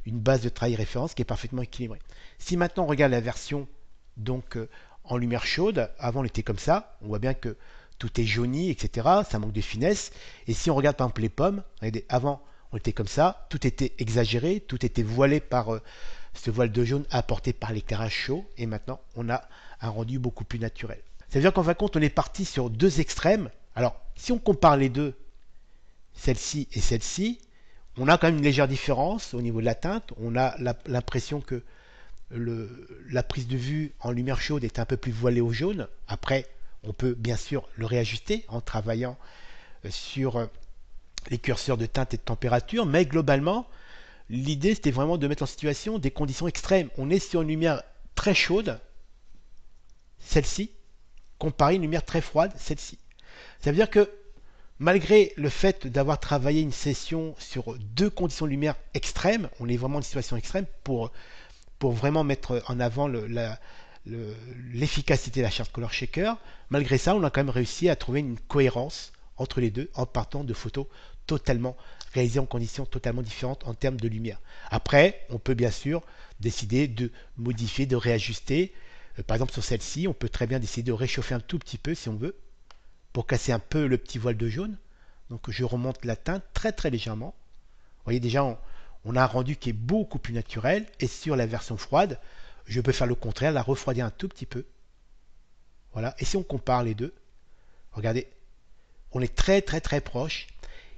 une base de travail référence qui est parfaitement équilibrée. Si maintenant on regarde la version donc en lumière chaude, avant on était comme ça, on voit bien que tout est jauni, etc. Ça manque de finesse. Et si on regarde par exemple les pommes, regardez, avant on était comme ça, tout était exagéré, tout était voilé par ce voile de jaune apporté par l'éclairage chaud. Et maintenant on a un rendu beaucoup plus naturel. Ça veut dire qu'en fin de compte on est parti sur deux extrêmes. Alors si on compare les deux, celle-ci et celle-ci, on a quand même une légère différence au niveau de la teinte. On a l'impression que la prise de vue en lumière chaude est un peu plus voilée au jaune. Après, on peut bien sûr le réajuster en travaillant sur les curseurs de teinte et de température, mais globalement, l'idée c'était vraiment de mettre en situation des conditions extrêmes. On est sur une lumière très chaude, celle-ci, comparé à une lumière très froide, celle-ci. Ça veut dire que malgré le fait d'avoir travaillé une session sur deux conditions de lumière extrêmes, on est vraiment dans une situation extrême pour vraiment mettre en avant l'efficacité de la charte Color Shaker. Malgré ça, on a quand même réussi à trouver une cohérence entre les deux en partant de photos totalement réalisées en conditions totalement différentes en termes de lumière. Après, on peut bien sûr décider de modifier, de réajuster. Par exemple, sur celle-ci, on peut très bien décider de réchauffer un tout petit peu si on veut pour casser un peu le petit voile de jaune. Donc je remonte la teinte très très légèrement. Vous voyez déjà, on a un rendu qui est beaucoup plus naturel. Et sur la version froide, je peux faire le contraire, la refroidir un tout petit peu. Voilà. Et si on compare les deux, regardez, on est très très très proche.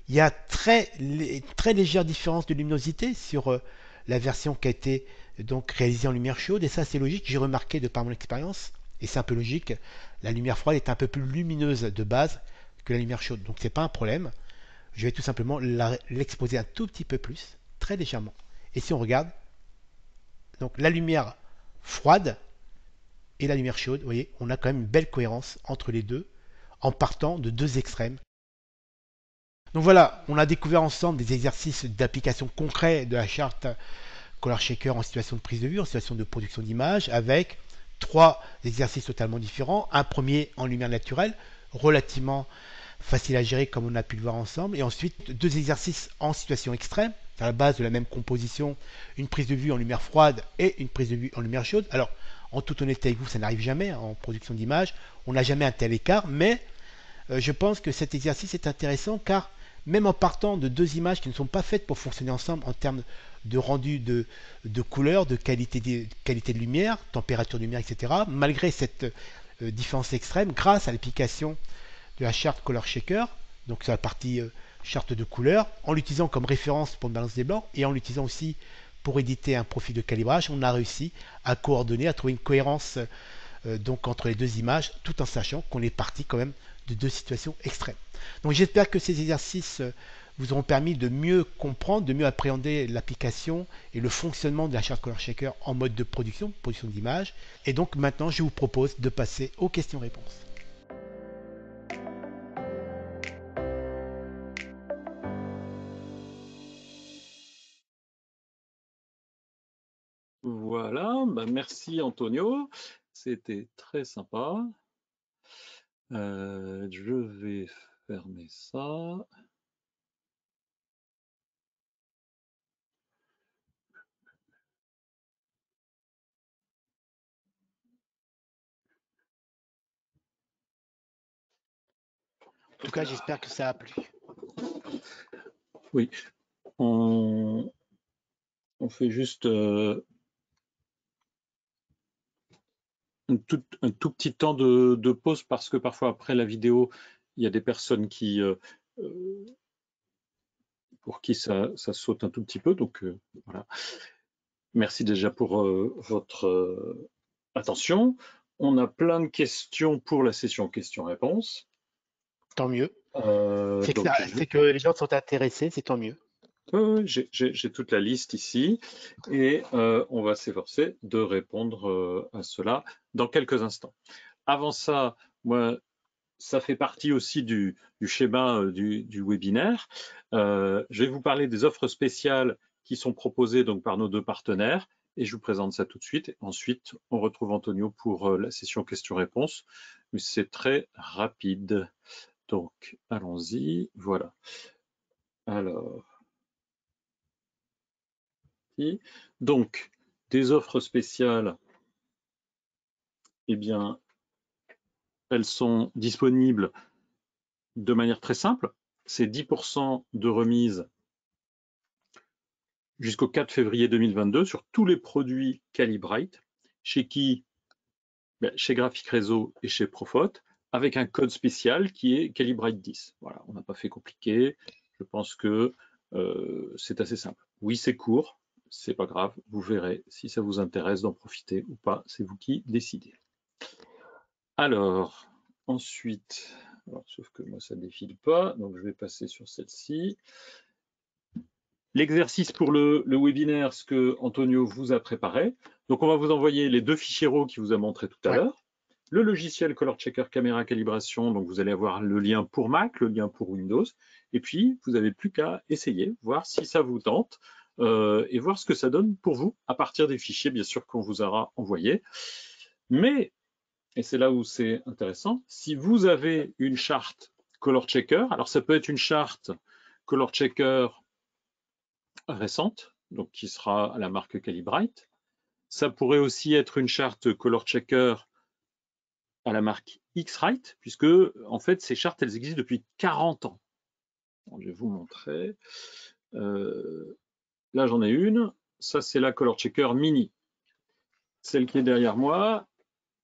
Il y a très légère différence de luminosité sur la version qui a été donc réalisée en lumière chaude. Et ça, c'est logique. J'ai remarqué de par mon expérience, et c'est un peu logique, la lumière froide est un peu plus lumineuse de base que la lumière chaude. Donc c'est pas un problème. Je vais tout simplement l'exposer un tout petit peu plus, très légèrement. Et si on regarde, donc la lumière froide et la lumière chaude, vous voyez, on a quand même une belle cohérence entre les deux en partant de deux extrêmes. Donc voilà, on a découvert ensemble des exercices d'application concrets de la charte Color Shaker en situation de prise de vue, en situation de production d'image, avec trois exercices totalement différents. Un premier en lumière naturelle, relativement facile à gérer comme on a pu le voir ensemble. Et ensuite, deux exercices en situation extrême, à la base de la même composition, une prise de vue en lumière froide et une prise de vue en lumière chaude. Alors, en toute honnêteté avec vous, ça n'arrive jamais en production d'image. On n'a jamais un tel écart, mais je pense que cet exercice est intéressant car même en partant de deux images qui ne sont pas faites pour fonctionner ensemble en termes de rendu de couleur, de qualité de lumière, température de lumière, etc., malgré cette différence extrême, grâce à l'application de la charte Color Shaker, donc sur la partie charte de couleur, en l'utilisant comme référence pour une balance des blancs et en l'utilisant aussi pour éditer un profil de calibrage, on a réussi à coordonner, à trouver une cohérence donc entre les deux images, tout en sachant qu'on est parti quand même de deux situations extrêmes. Donc j'espère que ces exercices vous auront permis de mieux comprendre, de mieux appréhender l'application et le fonctionnement de la charte Color Shaker en mode de production d'images. Et donc maintenant, je vous propose de passer aux questions-réponses. Voilà, bah merci Antonio, c'était très sympa. Je vais fermer ça. En tout cas, j'espère que ça a plu. Oui, on fait juste un tout petit temps de pause parce que parfois après la vidéo, il y a des personnes qui pour qui ça saute un tout petit peu. Donc voilà. Merci déjà pour votre attention. On a plein de questions pour la session questions-réponses. Tant mieux. C'est Donc, que les gens sont intéressés, c'est tant mieux. oui, j'ai toute la liste ici et on va s'efforcer de répondre à cela dans quelques instants. Avant ça, moi, ça fait partie aussi du schéma du webinaire. Je vais vous parler des offres spéciales qui sont proposées donc par nos deux partenaires et je vous présente ça tout de suite. Ensuite, on retrouve Antonio pour la session questions-réponses, mais c'est très rapide. Donc, allons-y. Voilà. Alors, donc, des offres spéciales, eh bien, elles sont disponibles de manière très simple. C'est 10% de remise jusqu'au 4 février 2022 sur tous les produits Calibrite. Chez qui? Chez Graphic Réseau et chez Profot, avec un code spécial qui est Calibrite 10. Voilà, on n'a pas fait compliqué. Je pense que c'est assez simple. Oui, c'est court. c'est pas grave, vous verrez si ça vous intéresse d'en profiter ou pas, c'est vous qui décidez. Alors, ensuite, sauf que moi ça défile pas, donc je vais passer sur celle-ci. L'exercice pour le webinaire, ce que Antonio vous a préparé. Donc on va vous envoyer les deux fichiers RAW qu'il vous a montré tout à l'heure. Le logiciel Color Checker Caméra Calibration, donc vous allez avoir le lien pour Mac, le lien pour Windows, et puis vous n'avez plus qu'à essayer, voir si ça vous tente, et voir ce que ça donne pour vous à partir des fichiers, bien sûr, qu'on vous aura envoyés. Mais, et c'est là où c'est intéressant, si vous avez une charte Color Checker, alors ça peut être une charte Color Checker récente, donc qui sera à la marque Calibrite. Ça pourrait aussi être une charte Color Checker à la marque X-Rite, puisque en fait ces chartes elles existent depuis 40 ans. Alors, je vais vous montrer. Là j'en ai une, ça c'est la Color Checker Mini. Celle qui est derrière moi,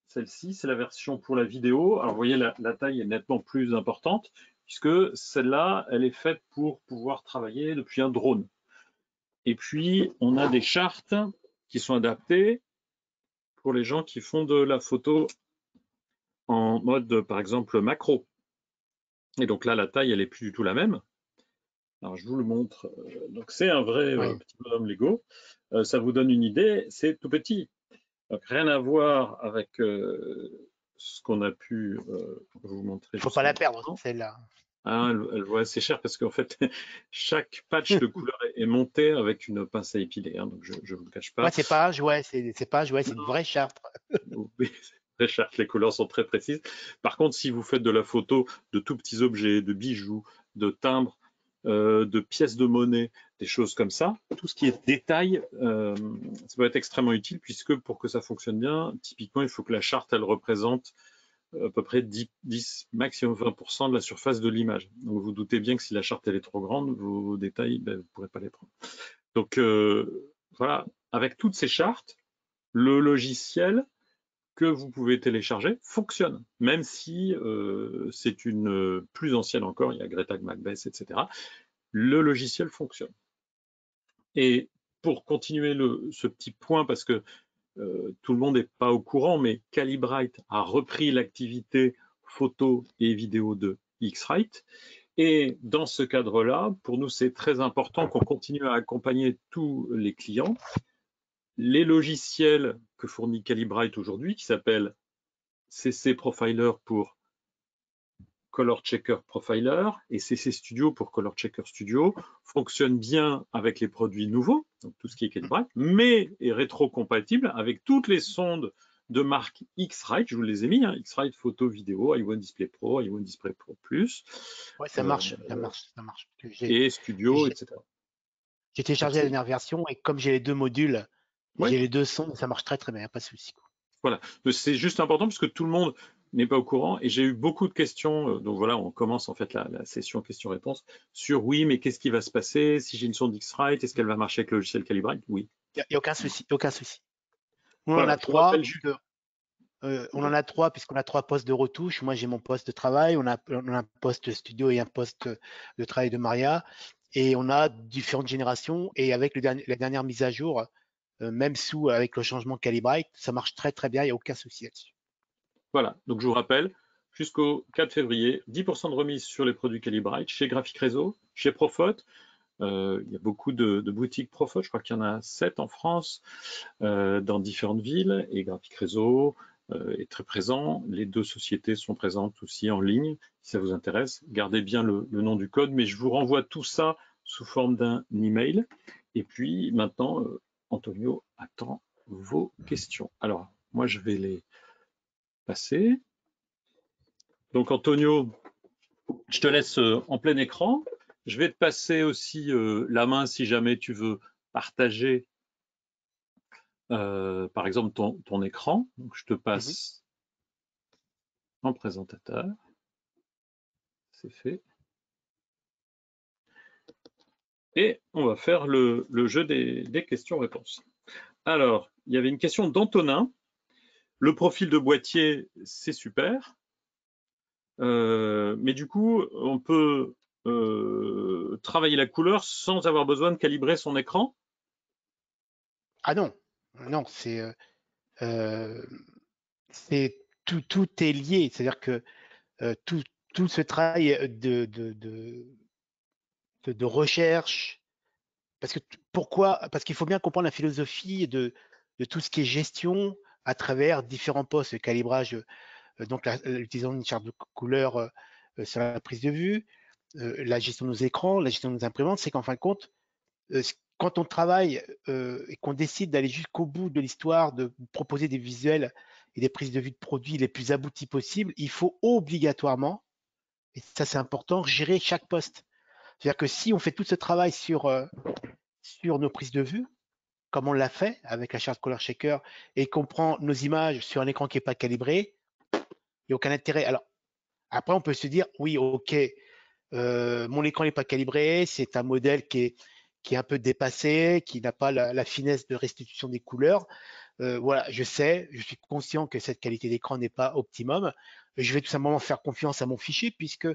celle-ci c'est la version pour la vidéo. Alors vous voyez la taille est nettement plus importante, puisque celle-là elle est faite pour pouvoir travailler depuis un drone. Et puis on a des chartes qui sont adaptées pour les gens qui font de la photo en mode, par exemple, macro. Et donc là, la taille, elle est plus du tout la même. Alors, je vous le montre. Donc, c'est un vrai petit bonhomme Lego. Ça vous donne une idée, c'est tout petit. Donc, rien à voir avec ce qu'on a pu vous montrer. Il ne faut pas la perdre, celle-là. Ah, elle vaut assez cher parce qu'en fait, chaque patch de couleur est monté avec une pince à épiler. Hein, donc, je ne vous le cache pas. Ouais, c'est pas un jouet, c'est pas un jouet, c'est une vraie charte. Oui, très cher, les couleurs sont très précises. Par contre, si vous faites de la photo de tout petits objets, de bijoux, de timbres, de pièces de monnaie, des choses comme ça, tout ce qui est détail, ça peut être extrêmement utile puisque pour que ça fonctionne bien, typiquement, il faut que la charte, elle représente à peu près 10 maximum 20% de la surface de l'image. Donc, vous doutez bien que si la charte, elle est trop grande, vos détails, ben, vous ne pourrez pas les prendre. Donc, voilà, avec toutes ces chartes, le logiciel que vous pouvez télécharger fonctionne, même si c'est une plus ancienne encore, il y a Greta Macbeth, etc. Le logiciel fonctionne. Et pour continuer ce petit point, parce que tout le monde n'est pas au courant, mais Calibrite a repris l'activité photo et vidéo de X-Rite. Et dans ce cadre-là, pour nous, c'est très important qu'on continue à accompagner tous les clients. Les logiciels que fournit Calibrite aujourd'hui, qui s'appellent CC Profiler pour Color Checker Profiler et CC Studio pour Color Checker Studio, fonctionnent bien avec les produits nouveaux, donc tout ce qui est Calibrite, mais est rétro-compatible avec toutes les sondes de marque X-Rite, je vous les ai mis, hein, X-Rite Photo Vidéo, i1 Display Pro, i1 Display Pro Plus. Ouais, ça marche, ça marche, ça marche. Et Studio, etc. J'ai téléchargé la dernière version et comme j'ai les deux modules, j'ai les deux sons, ça marche très très bien, pas de souci. Voilà, c'est juste important parce que tout le monde n'est pas au courant et j'ai eu beaucoup de questions. Donc voilà, on commence en fait la session questions-réponses sur oui, mais qu'est-ce qui va se passer si j'ai une sonde X-Rite? Est-ce qu'elle va marcher avec le logiciel Calibrite? Oui. Il n'y a aucun souci, aucun souci. On voilà, en a trois. On en a trois puisqu'on a trois postes de retouche. Moi, j'ai mon poste de travail. On a un poste studio et un poste de travail de Maria. Et on a différentes générations. Et avec la dernière mise à jour, même avec le changement Calibrite, ça marche très très bien. Il n'y a aucun souci là-dessus. Voilà, donc je vous rappelle, jusqu'au 4 février, 10% de remise sur les produits Calibrite chez Graphic Réseau, chez Profot. Il y a beaucoup de boutiques Profot, je crois qu'il y en a 7 en France, dans différentes villes, et Graphic Réseau est très présent. Les deux sociétés sont présentes aussi en ligne, si ça vous intéresse. Gardez bien le nom du code, mais je vous renvoie tout ça sous forme d'un email. Et puis maintenant, Antonio attend vos questions. Alors, moi, je vais les passer. Donc, Antonio, je te laisse en plein écran. Je vais te passer aussi la main si jamais tu veux partager, par exemple, ton écran. Donc, je te passe en présentateur. C'est fait. Et on va faire le jeu des questions-réponses. Alors, il y avait une question d'Antonin. Le profil de boîtier, c'est super. Mais du coup, on peut travailler la couleur sans avoir besoin de calibrer son écran? Ah non, non, euh, c'est tout est lié. C'est-à-dire que tout, tout ce travail de recherche, parce que pourquoi? Parce qu'il faut bien comprendre la philosophie de tout ce qui est gestion à travers différents postes, le calibrage, donc l'utilisation d'une charte de couleur sur la prise de vue, la gestion de nos écrans, la gestion de nos imprimantes, c'est qu'en fin de compte, quand on travaille et qu'on décide d'aller jusqu'au bout de l'histoire, de proposer des visuels et des prises de vue de produits les plus aboutis possibles, il faut obligatoirement, et ça c'est important, gérer chaque poste. C'est-à-dire que si on fait tout ce travail sur nos prises de vue, comme on l'a fait avec la charte Color Shaker, et qu'on prend nos images sur un écran qui n'est pas calibré, il n'y a aucun intérêt. Alors, après, on peut se dire, oui, ok, mon écran n'est pas calibré, c'est un modèle qui est un peu dépassé, qui n'a pas la finesse de restitution des couleurs. Voilà, je sais, je suis conscient que cette qualité d'écran n'est pas optimum. Je vais tout simplement faire confiance à mon fichier puisque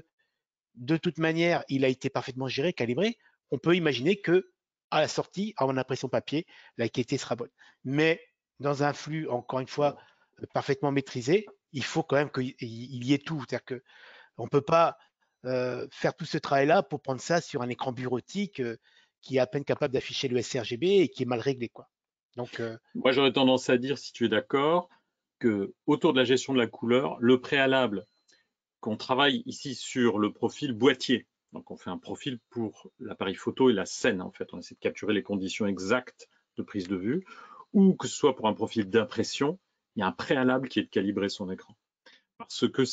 de toute manière, il a été parfaitement géré, calibré. On peut imaginer que à la sortie, en impression papier, la qualité sera bonne. Mais dans un flux, encore une fois, parfaitement maîtrisé, il faut quand même qu'il y ait tout. C'est-à-dire que on ne peut pas faire tout ce travail-là pour prendre ça sur un écran bureautique qui est à peine capable d'afficher le sRGB et qui est mal réglé, quoi. Donc, Moi, j'aurais tendance à dire, si tu es d'accord, que autour de la gestion de la couleur, le préalable, qu'on travaille ici sur le profil boîtier. Donc, on fait un profil pour l'appareil photo et la scène, en fait. On essaie de capturer les conditions exactes de prise de vue, ou que ce soit pour un profil d'impression, il y a un préalable qui est de calibrer son écran. Parce que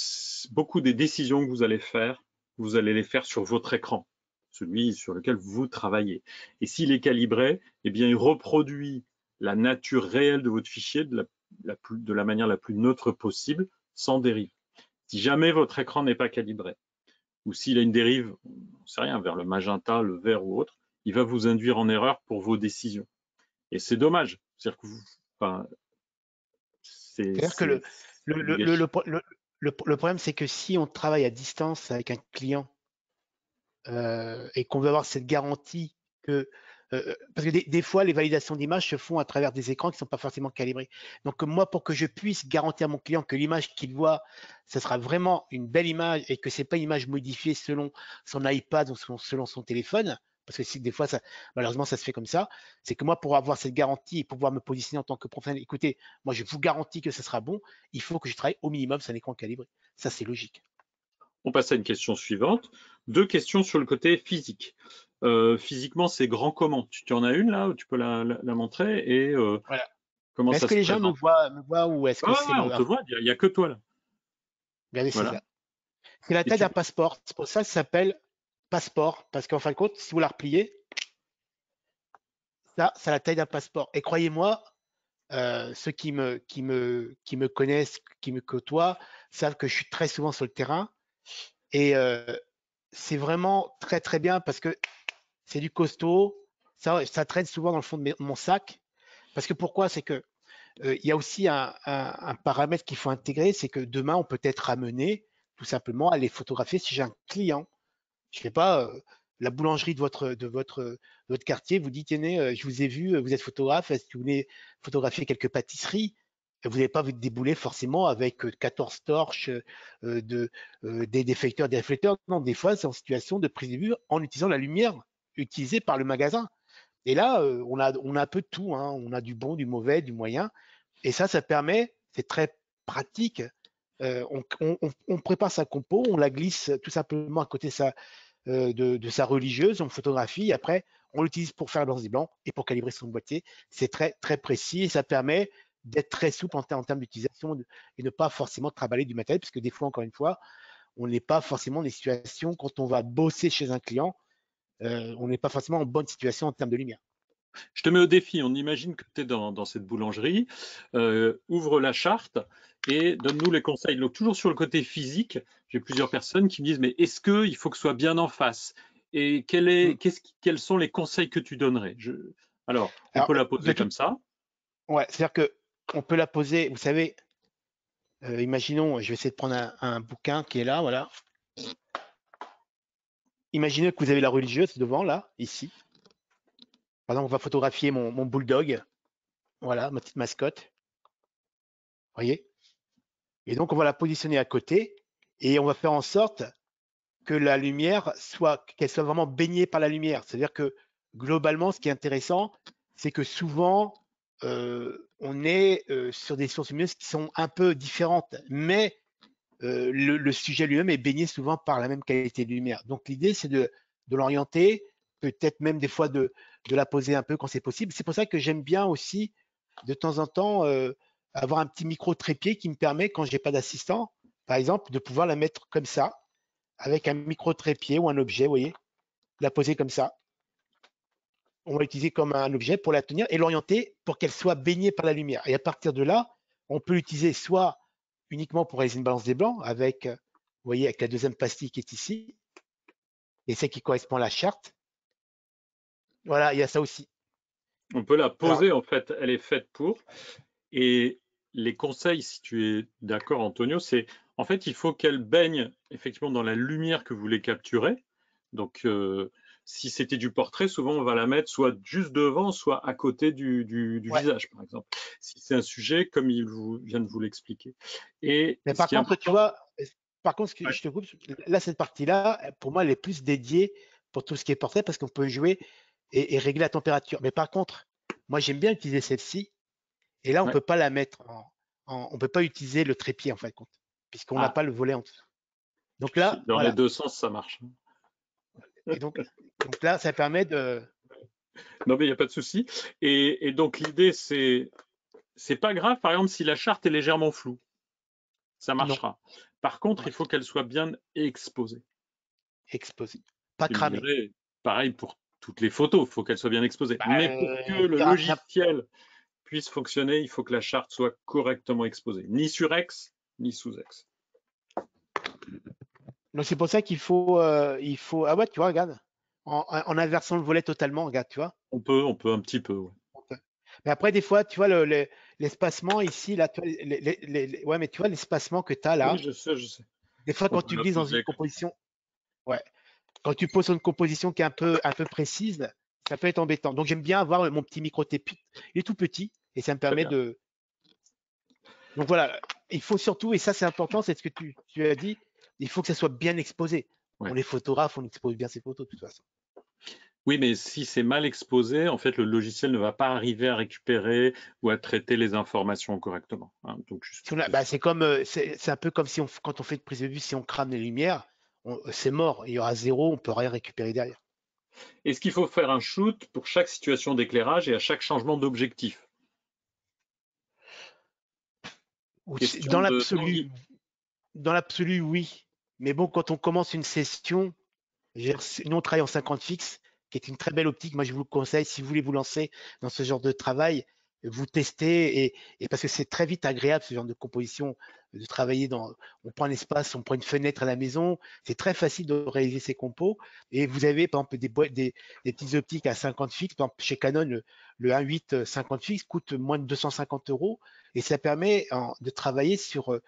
beaucoup des décisions que vous allez faire, vous allez les faire sur votre écran, celui sur lequel vous travaillez. Et s'il est calibré, eh bien, il reproduit la nature réelle de votre fichier de la manière la plus neutre possible, sans dérive. Si jamais votre écran n'est pas calibré, ou s'il a une dérive, on ne sait rien, vers le magenta, le vert ou autre, il va vous induire en erreur pour vos décisions. Et c'est dommage. C'est-à-dire que enfin, c'est-à-dire que du gâchis. le problème, c'est que si on travaille à distance avec un client et qu'on veut avoir cette garantie que parce que des fois les validations d'images se font à travers des écrans qui ne sont pas forcément calibrés. Donc moi, pour que je puisse garantir à mon client que l'image qu'il voit, ce sera vraiment une belle image et que c'est pas une image modifiée selon son iPad ou selon son téléphone, parce que si, des fois, malheureusement, ça se fait comme ça, c'est que moi, pour avoir cette garantie et pouvoir me positionner en tant que professionnel, écoutez, moi, je vous garantis que ce sera bon, il faut que je travaille au minimum sur un écran calibré. Ça, c'est logique. On passe à une question suivante. Deux questions sur le côté physique. Physiquement, c'est grand comment? Tu en as une là où tu peux la montrer et Voilà. comment Mais est-ce ça que se les gens présente? me voient ou est-ce Ouais, que c'est ouais, on te voit, il n'y a que toi là. regardez, c'est Voilà. ça. C'est la Et taille d'un tu passeport. C'est pour ça que ça s'appelle passeport. Parce qu'en fin de compte, si vous la repliez, ça, c'est la taille d'un passeport. Et croyez-moi, ceux qui me connaissent, qui me côtoient, savent que je suis très souvent sur le terrain. Et c'est vraiment très, très bien parce que c'est du costaud. Ça traîne souvent dans le fond de mon sac. Parce que pourquoi? C'est que il y a aussi un paramètre qu'il faut intégrer, c'est que demain, on peut être amené tout simplement à les photographier si j'ai un client. Je ne sais pas, la boulangerie de votre quartier vous dit, tenez, je vous ai vu, vous êtes photographe, est-ce que vous voulez photographier quelques pâtisseries? Vous n'allez pas vous débouler forcément avec 14 torches, des déflecteurs, des réflecteurs. Non, des fois, c'est en situation de prise de vue en utilisant la lumière utilisée par le magasin. Et là, on a un peu de tout, hein. On a du bon, du mauvais, du moyen. Et ça permet, c'est très pratique. On prépare sa compo, on la glisse tout simplement à côté de sa religieuse, on photographie, et après, on l'utilise pour faire le blanc et blanc et pour calibrer son boîtier. C'est très, très précis et ça permet d'être très souple en termes d'utilisation et ne pas forcément travailler du matériel, parce que des fois, encore une fois, on n'est pas forcément dans des situations, quand on va bosser chez un client, on n'est pas forcément en bonne situation en termes de lumière. Je te mets au défi. On imagine que tu es dans cette boulangerie. Ouvre la charte et donne-nous les conseils. Donc, toujours sur le côté physique, j'ai plusieurs personnes qui me disent, mais est-ce qu'il faut que ce soit bien en face? Et quels sont les conseils que tu donnerais? Alors, on Alors, peut la de poser tout, comme ça. ouais, c'est-à-dire que on peut la poser, vous savez, imaginons, je vais essayer de prendre un bouquin qui est là, voilà. Imaginez que vous avez la religieuse devant, là, ici. Par exemple, on va photographier mon bulldog. Voilà, ma petite mascotte. Vous voyez? Et donc, on va la positionner à côté et on va faire en sorte que la lumière qu'elle soit vraiment baignée par la lumière. C'est-à-dire que globalement, ce qui est intéressant, c'est que souvent, on est sur des sources lumineuses qui sont un peu différentes, mais le sujet lui-même est baigné souvent par la même qualité de lumière. Donc l'idée, c'est de l'orienter, peut-être même des fois de la poser un peu quand c'est possible. C'est pour ça que j'aime bien aussi, de temps en temps, avoir un petit micro trépied qui me permet, quand j'ai pas d'assistant, par exemple, de pouvoir la mettre comme ça, avec un micro trépied ou un objet, vous voyez, la poser comme ça. On va l'utiliser comme un objet pour la tenir et l'orienter pour qu'elle soit baignée par la lumière. Et à partir de là, on peut l'utiliser soit uniquement pour réaliser une balance des blancs avec, vous voyez, avec la deuxième pastille qui est ici, et celle qui correspond à la charte. Voilà, il y a ça aussi. On peut la Alors, poser, en fait, elle est faite pour. Et les conseils, si tu es d'accord, Antonio, c'est en fait, il faut qu'elle baigne effectivement dans la lumière que vous voulez capturer. Donc, si c'était du portrait, souvent on va la mettre soit juste devant, soit à côté du ouais. visage, par exemple. Si c'est un sujet, comme il vient de vous l'expliquer. Et Mais ce par qui est contre, tu important, vois, par contre, ouais, je te coupe, là, cette partie-là, pour moi, elle est plus dédiée pour tout ce qui est portrait parce qu'on peut jouer et régler la température. Mais par contre, moi, j'aime bien utiliser celle-ci. Et là, on ouais. peut pas la mettre on peut pas utiliser le trépied en fin de compte, puisqu'on n'a Ah, pas le volet en dessous. Donc là, dans les voilà. deux sens, ça marche. Et donc là, ça permet de. Non, mais il n'y a pas de souci. Et donc l'idée, c'est pas grave, par exemple, si la charte est légèrement floue. Ça Non, marchera. Par contre, ouais, il faut qu'elle soit bien exposée. exposer. Pas Tu me cramer. dirais, pareil pour toutes les photos, il faut qu'elle soit bien exposée. Bah, Mais pour que le il y a- logiciel puisse fonctionner, il faut que la charte soit correctement exposée, ni sur X, ni sous X. Donc c'est pour ça qu'il faut. Ah ouais, tu vois, regarde. En inversant le volet totalement, regarde, tu vois. On peut un petit peu, ouais. Mais après, des fois, tu vois, l'espacement ici, là, tu vois, ouais, mais tu vois, l'espacement que tu as Oui, là, je sais. des fois, On quand peut tu la glisses dans une poser comme il faut. composition, ouais, quand tu poses sur une composition qui est un peu précise, ça peut être embêtant. Donc j'aime bien avoir mon petit micro-tépi. Il est tout petit et ça me Très permet bien. de. Donc voilà, il faut surtout, et ça c'est important, c'est ce que tu as dit, il faut que ça soit bien exposé. Ouais. On est photographe, on expose bien ses photos de toute façon. Oui, mais si c'est mal exposé, en fait, le logiciel ne va pas arriver à récupérer ou à traiter les informations correctement, hein. Donc, juste Si pour te bah, dire. c'est comme, c'est un peu comme si quand on fait de prise de vue, si on crame les lumières, c'est mort. Il y aura zéro, on peut rien récupérer derrière. Est-ce qu'il faut faire un shoot pour chaque situation d'éclairage et à chaque changement d'objectif? Question Dans de Tanguy. l'absolu, oui. Mais bon, quand on commence une session, nous, on travaille en 50 fixe, qui est une très belle optique. Moi, je vous le conseille, si vous voulez vous lancer dans ce genre de travail, vous testez, et parce que c'est très vite agréable, ce genre de composition, de travailler on prend un espace, on prend une fenêtre à la maison, c'est très facile de réaliser ces compos, et vous avez, par exemple, des petites optiques à 50 fixes, par exemple, chez Canon, le 1.8 50 fixe coûte moins de 250 euros, et ça permet de travailler sur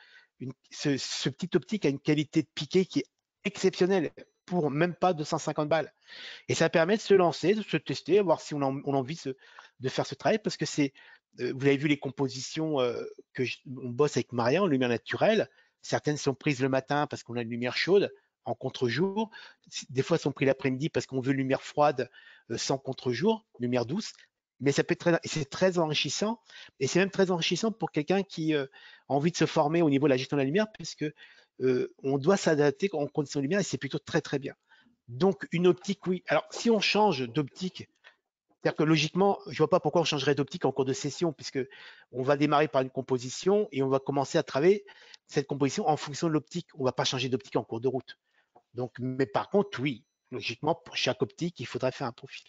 ce petit optique à une qualité de piqué qui est exceptionnelle pour même pas 250 balles. Et ça permet de se lancer, de se tester, voir si on a envie de faire ce travail, parce que vous avez vu les compositions on bosse avec Maria en lumière naturelle. Certaines sont prises le matin parce qu'on a une lumière chaude en contre-jour. Des fois, sont prises l'après-midi parce qu'on veut une lumière froide sans contre-jour, lumière douce. Mais ça peut être c'est très enrichissant. Et c'est même très enrichissant pour quelqu'un qui a envie de se former au niveau de la gestion de la lumière, puisque on doit s'adapter en conditions de lumière et c'est plutôt très très bien. Donc une optique, oui. Alors si on change d'optique, c'est-à-dire que logiquement, je ne vois pas pourquoi on changerait d'optique en cours de session, puisque on va démarrer par une composition et on va commencer à travailler cette composition en fonction de l'optique. On ne va pas changer d'optique en cours de route. Donc, mais par contre, oui, logiquement, pour chaque optique, il faudrait faire un profil.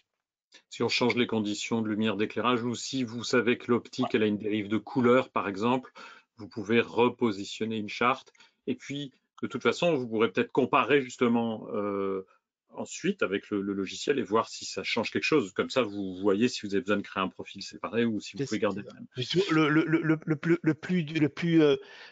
Si on change les conditions de lumière d'éclairage ou si vous savez que l'optique elle a une dérive de couleur, par exemple, vous pouvez repositionner une charte. Et puis, de toute façon, vous pourrez peut-être comparer justement ensuite avec le logiciel et voir si ça change quelque chose. Comme ça, vous voyez si vous avez besoin de créer un profil séparé ou si vous pouvez garder le même.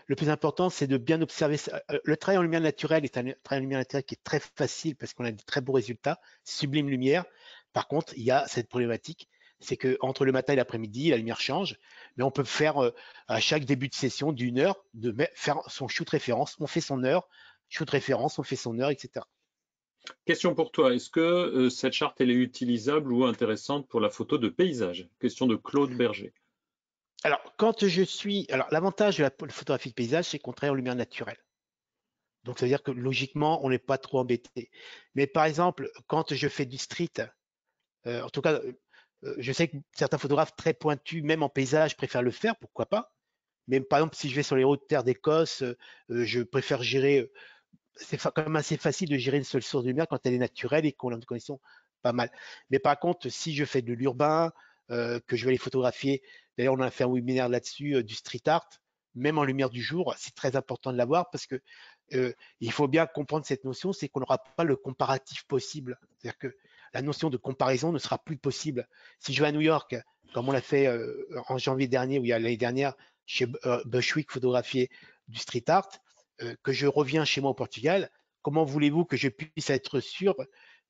Le plus important, c'est de bien observer ça. Le travail en lumière naturelle est un travail en lumière naturelle qui est très facile parce qu'on a de très beaux résultats, sublime lumière. Par contre, il y a cette problématique, c'est que entre le matin et l'après-midi, la lumière change, mais on peut faire à chaque début de session d'une heure, faire son shoot référence, on fait son heure, shoot référence, on fait son heure, etc. Question pour toi, est-ce que cette charte elle est utilisable ou intéressante pour la photo de paysage? Question de Claude Berger. Alors, l'avantage de la photographie de paysage, c'est qu'on travaille en lumière naturelle. Donc, ça veut dire que logiquement, on n'est pas trop embêté. Mais par exemple, quand je fais du street, en tout cas, je sais que certains photographes très pointus, même en paysage, préfèrent le faire, pourquoi pas. Mais par exemple, si je vais sur les hautes terres d'Écosse, je préfère gérer. C'est quand même assez facile de gérer une seule source de lumière quand elle est naturelle et qu'on a une connexion pas mal. Mais par contre, si je fais de l'urbain, que je vais les photographier, d'ailleurs, on a fait un webinaire là-dessus, du street art, même en lumière du jour, c'est très important de l'avoir parce que il faut bien comprendre cette notion, c'est qu'on n'aura pas le comparatif possible. C'est-à-dire que la notion de comparaison ne sera plus possible. Si je vais à New York, comme on l'a fait en janvier dernier ou l'année dernière chez Bushwick photographier du street art, que je reviens chez moi au Portugal, comment voulez-vous que je puisse être sûr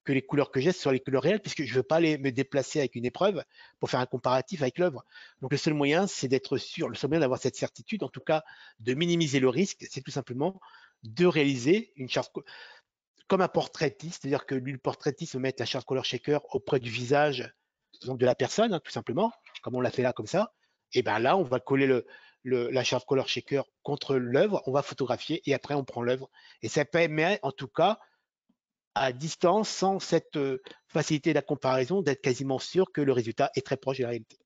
que les couleurs que j'ai sont les couleurs réelles, puisque je ne veux pas aller me déplacer avec une épreuve pour faire un comparatif avec l'œuvre. Donc le seul moyen, c'est d'être sûr, le seul moyen d'avoir cette certitude, en tout cas de minimiser le risque, c'est tout simplement de réaliser une charte comme un portraitiste, c'est-à-dire que lui, le portraitiste va mettre la charte color shaker auprès du visage donc de la personne, hein, tout simplement, comme on l'a fait là, comme ça. Et bien là, on va coller la charte color shaker contre l'œuvre, on va photographier et après on prend l'œuvre. Et ça permet en tout cas à distance, sans cette facilité de la comparaison, d'être quasiment sûr que le résultat est très proche de la réalité.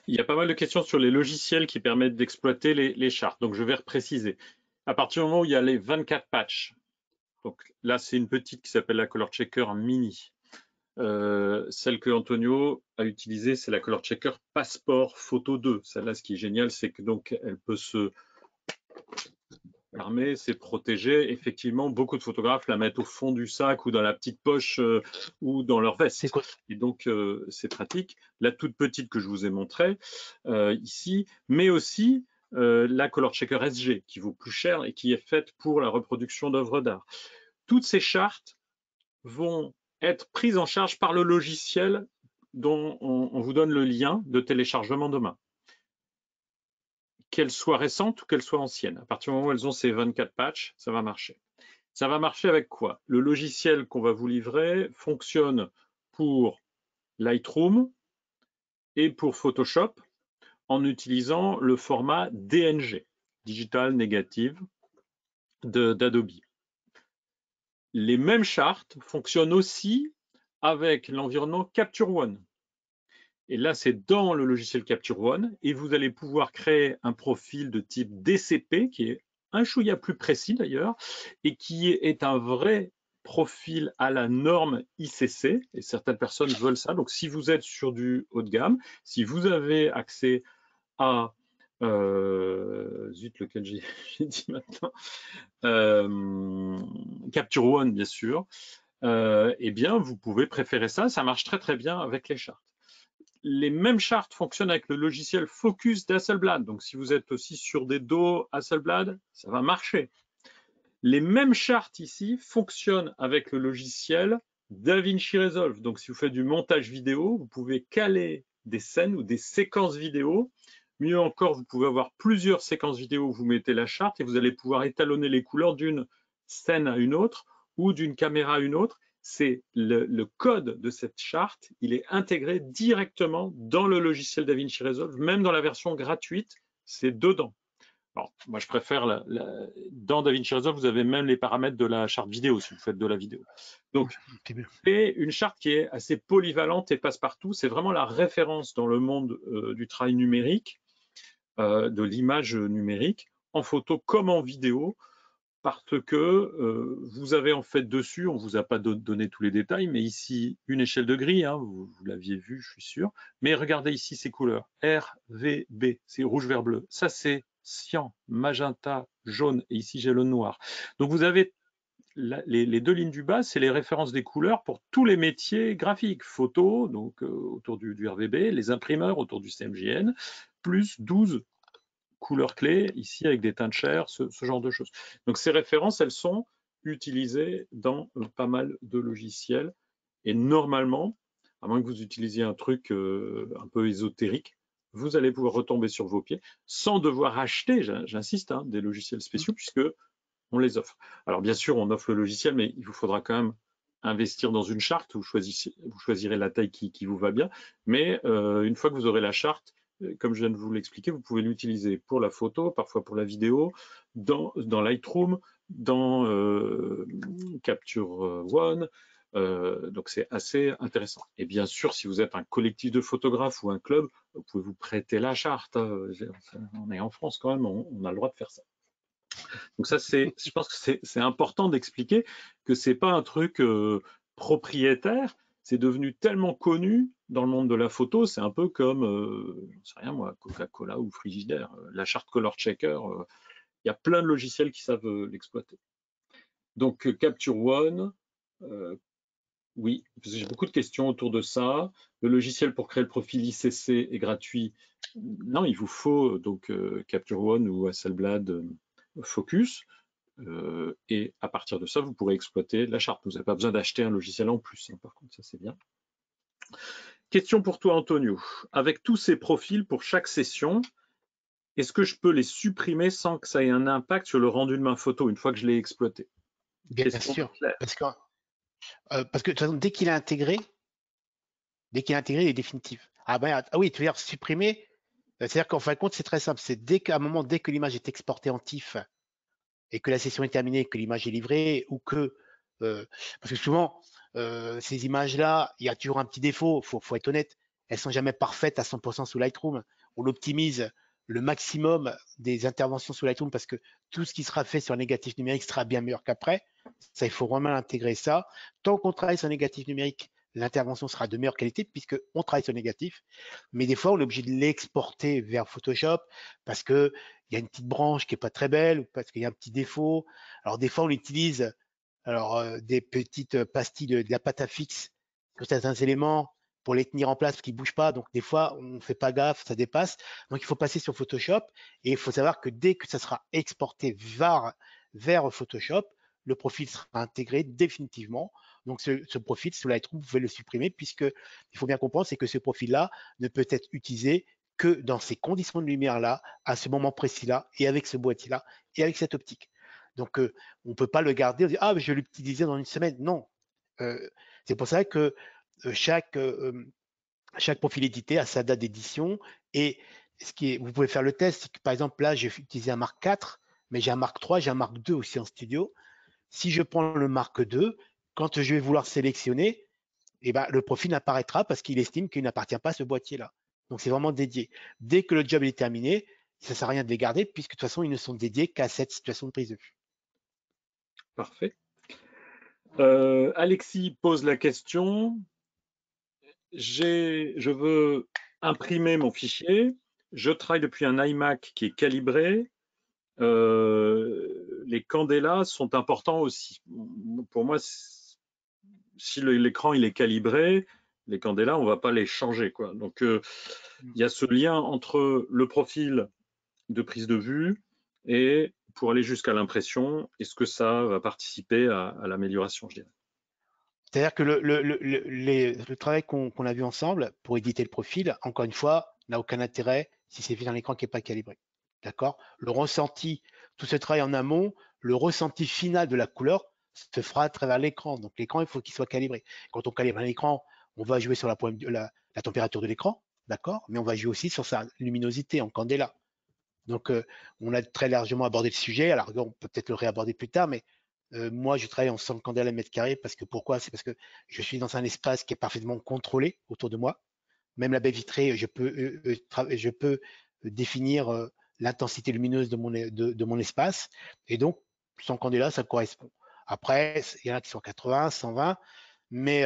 Il y a pas mal de questions sur les logiciels qui permettent d'exploiter les chartes. Donc, je vais repréciser. À partir du moment où il y a les 24 patchs, donc là, c'est une petite qui s'appelle la Color Checker Mini. Celle que Antonio a utilisée, c'est la Color Checker Passport Photo 2. Celle-là, ce qui est génial, c'est que donc elle peut se fermer, c'est protégé. Effectivement, beaucoup de photographes la mettent au fond du sac ou dans la petite poche ou dans leur veste. Et donc, c'est pratique. La toute petite que je vous ai montrée ici, mais aussi la Color Checker SG, qui vaut plus cher et qui est faite pour la reproduction d'œuvres d'art. Toutes ces chartes vont être prises en charge par le logiciel dont on vous donne le lien de téléchargement demain. Qu'elles soient récentes ou qu'elles soient anciennes. À partir du moment où elles ont ces 24 patchs, ça va marcher. Ça va marcher avec quoi? Le logiciel qu'on va vous livrer fonctionne pour Lightroom et pour Photoshop en utilisant le format DNG, Digital Negative d'Adobe. Les mêmes chartes fonctionnent aussi avec l'environnement Capture One. Et là, c'est dans le logiciel Capture One et vous allez pouvoir créer un profil de type DCP qui est un chouïa plus précis d'ailleurs et qui est un vrai profil à la norme ICC et certaines personnes veulent ça. Donc, si vous êtes sur du haut de gamme, si vous avez accès à zut, lequel j'ai dit maintenant, Capture One bien sûr, eh bien vous pouvez préférer ça. Ça marche très très bien avec les chartes. Les mêmes chartes fonctionnent avec le logiciel Focus d'Hasselblad. Donc, si vous êtes aussi sur des dos Hasselblad, ça va marcher. Les mêmes chartes ici fonctionnent avec le logiciel DaVinci Resolve. Donc, si vous faites du montage vidéo, vous pouvez caler des scènes ou des séquences vidéo. Mieux encore, vous pouvez avoir plusieurs séquences vidéo où vous mettez la charte et vous allez pouvoir étalonner les couleurs d'une scène à une autre ou d'une caméra à une autre. C'est le code de cette charte, il est intégré directement dans le logiciel DaVinci Resolve, même dans la version gratuite, c'est dedans. Alors, moi, je préfère, dans DaVinci Resolve, vous avez même les paramètres de la charte vidéo, si vous faites de la vidéo. Donc, c'est une charte qui est assez polyvalente et passe-partout. C'est vraiment la référence dans le monde du travail numérique, de l'image numérique, en photo comme en vidéo, parce que vous avez en fait dessus, on ne vous a pas donné tous les détails, mais ici, une échelle de gris, hein, vous l'aviez vu, je suis sûr. Mais regardez ici ces couleurs, RVB, c'est rouge, vert, bleu. Ça, c'est cyan, magenta, jaune, et ici, j'ai le noir. Donc, vous avez les deux lignes du bas, c'est les références des couleurs pour tous les métiers graphiques, photo, donc autour du RVB, les imprimeurs autour du CMJN, plus 12 couleurs clés, ici avec des teintes chères, ce genre de choses. Donc ces références, elles sont utilisées dans pas mal de logiciels et normalement, à moins que vous utilisiez un truc un peu ésotérique, vous allez pouvoir retomber sur vos pieds sans devoir acheter, j'insiste, hein, des logiciels spéciaux puisque on les offre. Alors bien sûr, on offre le logiciel, mais il vous faudra quand même investir dans une charte. Vous choisirez la taille qui vous va bien. Mais une fois que vous aurez la charte, comme je viens de vous l'expliquer, vous pouvez l'utiliser pour la photo, parfois pour la vidéo, dans Lightroom, dans Capture One. Donc c'est assez intéressant. Et bien sûr, si vous êtes un collectif de photographes ou un club, vous pouvez vous prêter la charte. On est en France quand même, on a le droit de faire ça. Donc ça, je pense que c'est important d'expliquer que c'est pas un truc propriétaire. C'est devenu tellement connu dans le monde de la photo, c'est un peu comme, j'en sais rien moi, Coca-Cola ou Frigidaire, la charte Color Checker. Il y a plein de logiciels qui savent l'exploiter. Donc Capture One, oui, parce que j'ai beaucoup de questions autour de ça. Le logiciel pour créer le profil ICC est gratuit. Non, il vous faut donc Capture One ou Hasselblad Focus. Et à partir de ça, vous pourrez exploiter la charte. Vous n'avez pas besoin d'acheter un logiciel en plus, hein, par contre, ça c'est bien. Question pour toi, Antonio. Avec tous ces profils pour chaque session, est-ce que je peux les supprimer sans que ça ait un impact sur le rendu de ma photo une fois que je l'ai exploité? Bien sûr, parce que de toute façon, dès qu'il est intégré, il est définitif. Ah, ben, ah oui, tu veux dire supprimer, c'est-à-dire qu'en fin de compte, c'est très simple. C'est dès que l'image est exportée en TIFF et que la session est terminée, que l'image est livrée, ou que parce que souvent ces images-là, il y a toujours un petit défaut. Faut être honnête, elles sont jamais parfaites à 100% sous Lightroom. On optimise le maximum des interventions sous Lightroom parce que tout ce qui sera fait sur un négatif numérique sera bien meilleur qu'après. Ça, il faut vraiment intégrer ça. Tant qu'on travaille sur un négatif numérique, l'intervention sera de meilleure qualité puisqu'on travaille sur le négatif. Mais des fois, on est obligé de l'exporter vers Photoshop parce qu'il y a une petite branche qui n'est pas très belle ou parce qu'il y a un petit défaut. Alors, des fois, on utilise des petites pastilles de la pâte à fixe sur certains éléments pour les tenir en place parce qu'ils ne bougent pas. Donc, des fois, on ne fait pas gaffe, ça dépasse. Donc, il faut passer sur Photoshop et il faut savoir que dès que ça sera exporté vers Photoshop, le profil sera intégré définitivement. Donc, ce profil, sous Lightroom, vous pouvez le supprimer puisque il faut bien comprendre, c'est que ce profil-là ne peut être utilisé que dans ces conditions de lumière-là, à ce moment précis-là, et avec ce boîtier-là, et avec cette optique. Donc, on ne peut pas le garder, on dit, ah, je vais l'utiliser dans une semaine. Non. C'est pour ça que chaque profil édité a sa date d'édition. Et vous pouvez faire le test, c'est que par exemple, là, j'ai utilisé un Mark IV, mais j'ai un Mark III, j'ai un Mark II aussi en studio. Si je prends le Mark II, quand je vais vouloir sélectionner, eh ben, le profil n'apparaîtra parce qu'il estime qu'il n'appartient pas à ce boîtier-là. Donc, c'est vraiment dédié. Dès que le job est terminé, ça ne sert à rien de les garder puisque de toute façon, ils ne sont dédiés qu'à cette situation de prise de vue. Parfait. Alexis pose la question. Je veux imprimer mon fichier. Je travaille depuis un iMac qui est calibré. Les candélas sont importants aussi. Pour moi, si l'écran il est calibré, les candélas, on ne va pas les changer, quoi. Donc, il y a ce lien entre le profil de prise de vue et pour aller jusqu'à l'impression, est-ce que ça va participer à l'amélioration, je dirais. C'est-à-dire que le travail qu'on a vu ensemble pour éditer le profil, encore une fois, n'a aucun intérêt si c'est fait dans l'écran qui n'est pas calibré. D'accord? Le ressenti, tout ce travail en amont, le ressenti final de la couleur se fera à travers l'écran. Donc l'écran, il faut qu'il soit calibré. Quand on calibre l'écran, on va jouer sur la température de l'écran, d'accord? Mais on va jouer aussi sur sa luminosité en candela. Donc on a très largement abordé le sujet. Alors on peut peut-être le réaborder plus tard, mais moi, je travaille en 100 candela mètre carré parce que pourquoi? C'est parce que je suis dans un espace qui est parfaitement contrôlé autour de moi. Même la baie vitrée, je peux définir l'intensité lumineuse de mon espace. Et donc, 100 candela, ça correspond. Après, il y en a qui sont 80, 120, mais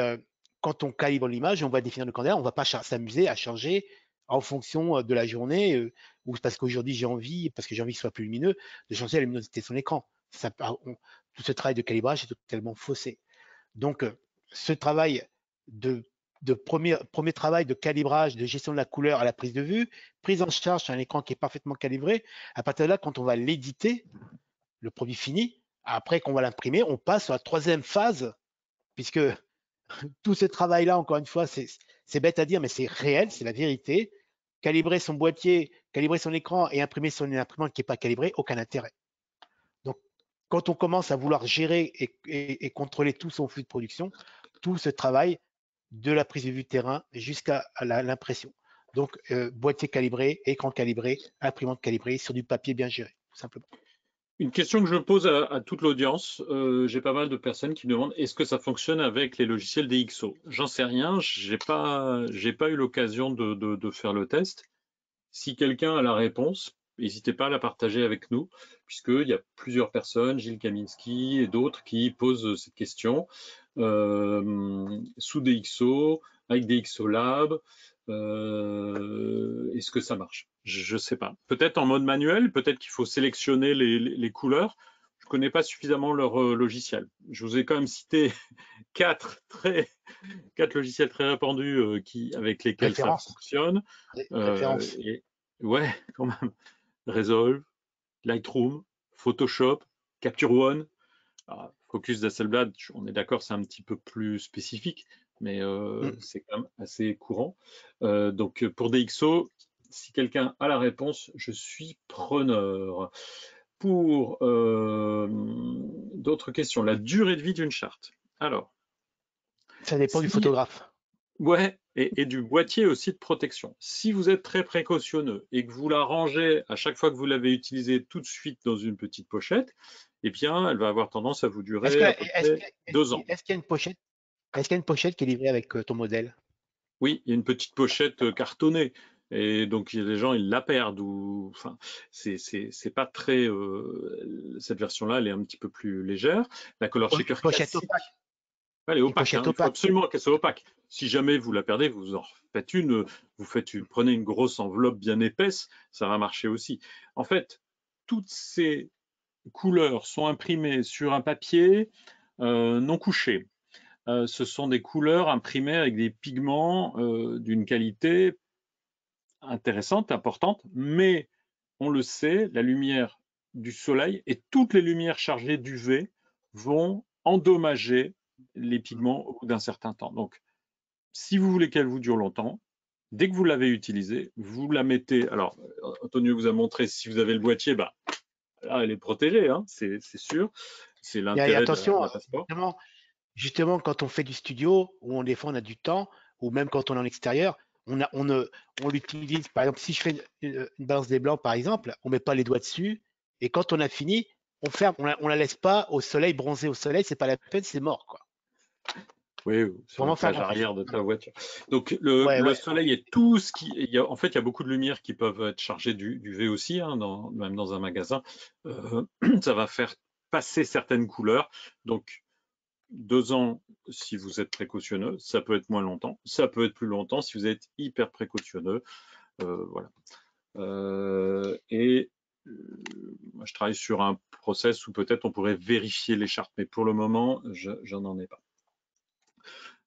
quand on calibre l'image, on va définir le candela, on ne va pas s'amuser à changer en fonction de la journée, ou parce qu'aujourd'hui j'ai envie, parce que j'ai envie qu'il soit plus lumineux, de changer la luminosité de son écran. Tout ce travail de calibrage est totalement faussé. Donc, ce travail de premier travail de calibrage, de gestion de la couleur à la prise de vue, prise en charge sur un écran qui est parfaitement calibré. À partir de là, quand on va l'éditer, le produit fini, après qu'on va l'imprimer, on passe à la troisième phase, puisque tout ce travail-là, encore une fois, c'est bête à dire, mais c'est réel, c'est la vérité. Calibrer son boîtier, calibrer son écran et imprimer sur une imprimante qui n'est pas calibrée, aucun intérêt. Donc, quand on commence à vouloir gérer et contrôler tout son flux de production, tout ce travail de la prise de vue terrain jusqu'à l'impression. Donc, boîtier calibré, écran calibré, imprimante calibrée sur du papier bien géré, tout simplement. Une question que je pose à toute l'audience, j'ai pas mal de personnes qui me demandent est-ce que ça fonctionne avec les logiciels DxO? J'en sais rien, j'ai pas eu l'occasion de faire le test. Si quelqu'un a la réponse, n'hésitez pas à la partager avec nous, puisqu'il y a plusieurs personnes, Gilles Kaminski et d'autres, qui posent cette question. Sous DxO, avec DxO Lab, est-ce que ça marche? Je ne sais pas. Peut-être en mode manuel, peut-être qu'il faut sélectionner les couleurs. Je ne connais pas suffisamment leur logiciel. Je vous ai quand même cité quatre logiciels très répandus avec lesquels ça fonctionne. Référence. Ouais, quand même. Resolve, Lightroom, Photoshop, Capture One. Alors, Focus d'Hasselblad, on est d'accord, c'est un petit peu plus spécifique, mais c'est quand même assez courant. Donc pour DxO, si quelqu'un a la réponse, je suis preneur. Pour d'autres questions, la durée de vie d'une charte. Alors, ça dépend du photographe. Ouais, et du boîtier aussi de protection. Si vous êtes très précautionneux et que vous la rangez à chaque fois que vous l'avez utilisée tout de suite dans une petite pochette, eh bien, elle va avoir tendance à vous durer à peu près 2 ans. Est-ce qu'il y a une pochette? Est-ce qu'il y a une pochette qui est livrée avec ton modèle? Oui, il y a une petite pochette cartonnée. Et donc, les gens, ils la perdent. Enfin, c'est pas très. Cette version-là, elle est un petit peu plus légère. La Color Shaker Pochette classique. opaque. Elle est opaque, Pochette il faut opaque. absolument qu'elle soit opaque. Si jamais vous la perdez, vous en faites une, prenez une grosse enveloppe bien épaisse, ça va marcher aussi. En fait, toutes ces couleurs sont imprimées sur un papier non couché. Ce sont des couleurs imprimées avec des pigments d'une qualité intéressante, importante, mais on le sait, la lumière du soleil et toutes les lumières chargées d'UV vont endommager les pigments au bout d'un certain temps. Donc, si vous voulez qu'elle vous dure longtemps, dès que vous l'avez utilisée, vous la mettez. Alors, Antonio vous a montré, si vous avez le boîtier, bah, là, elle est protégée, hein, c'est sûr. C'est Et l'intérêt de attention, la Passport. justement, quand on fait du studio, où des fois on a du temps, ou même quand on est en extérieur, on l'utilise. Par exemple, si je fais une balance des blancs, par exemple, on met pas les doigts dessus, et quand on a fini, on ferme, on la laisse pas au soleil, bronzer au soleil, c'est pas la peine, c'est mort, quoi. Oui, sur la Vraiment faire plage attention. arrière de ta voiture. Donc, Ouais, le ouais. soleil est tout ce qui. En fait, il y a beaucoup de lumières qui peuvent être chargées d'UV aussi, hein, même dans un magasin. Ça va faire passer certaines couleurs. Donc, 2 ans si vous êtes précautionneux, ça peut être moins longtemps, ça peut être plus longtemps si vous êtes hyper précautionneux. Voilà. Moi, je travaille sur un process où peut-être on pourrait vérifier les chartes, mais pour le moment, j'en ai pas.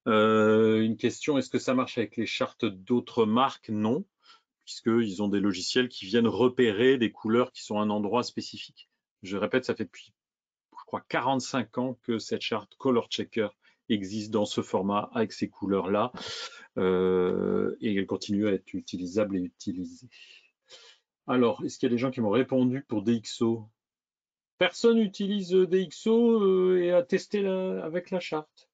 Une question, est-ce que ça marche avec les chartes d'autres marques? Non, puisqu'ils ont des logiciels qui viennent repérer des couleurs qui sont à un endroit spécifique. Je répète, ça fait depuis, je crois, 45 ans que cette charte Color Checker existe dans ce format avec ces couleurs-là, et elle continue à être utilisable et utilisée. Alors, est-ce qu'il y a des gens qui m'ont répondu pour DxO? Personne n'utilise DxO et a testé avec la charte.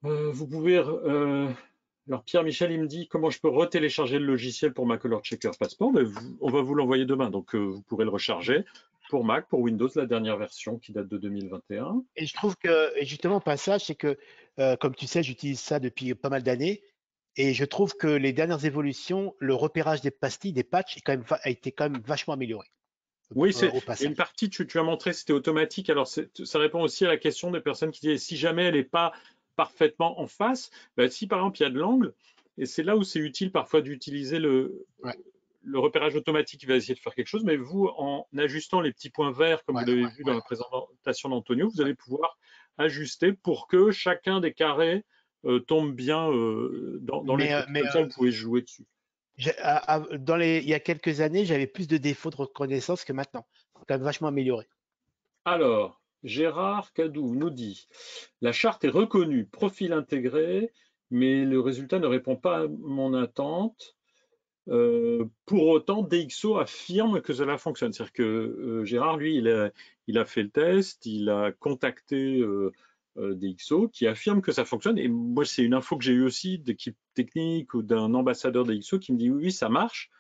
Vous pouvez. Alors Pierre-Michel, il me dit comment je peux retélécharger le logiciel pour ma Color Checker Passport. Mais on va vous l'envoyer demain, donc vous pourrez le recharger pour Mac, pour Windows, la dernière version qui date de 2021. Et je trouve que, et justement, au passage, c'est que, comme tu sais, j'utilise ça depuis pas mal d'années. Et je trouve que les dernières évolutions, le repérage des pastilles, des patchs, a été quand même vachement amélioré Oui, au il y a une passage. partie, tu as montré, c'était automatique. Alors, ça répond aussi à la question des personnes qui disent si jamais elle n'est pas parfaitement en face, bah, si par exemple il y a de l'angle, et c'est là où c'est utile parfois d'utiliser Ouais, le repérage automatique qui va essayer de faire quelque chose, mais vous, en ajustant les petits points verts, comme ouais, vous l'avez vu dans ouais, la présentation d'Antonio, vous ouais. allez pouvoir ajuster pour que chacun des carrés tombe bien dans les trucs. Mais Comme ça, vous pouvez jouer dessus. il y a quelques années, j'avais plus de défauts de reconnaissance que maintenant. C'est quand même vachement amélioré. Alors, Gérard Cadou nous dit la charte est reconnue, profil intégré, mais le résultat ne répond pas à mon attente. Pour autant, DxO affirme que cela fonctionne. C'est-à-dire que Gérard, lui, il a fait le test, il a contacté DxO qui affirme que ça fonctionne. Et moi, c'est une info que j'ai eue aussi d'équipe technique ou d'un ambassadeur DxO qui me dit oui, oui, ça marche,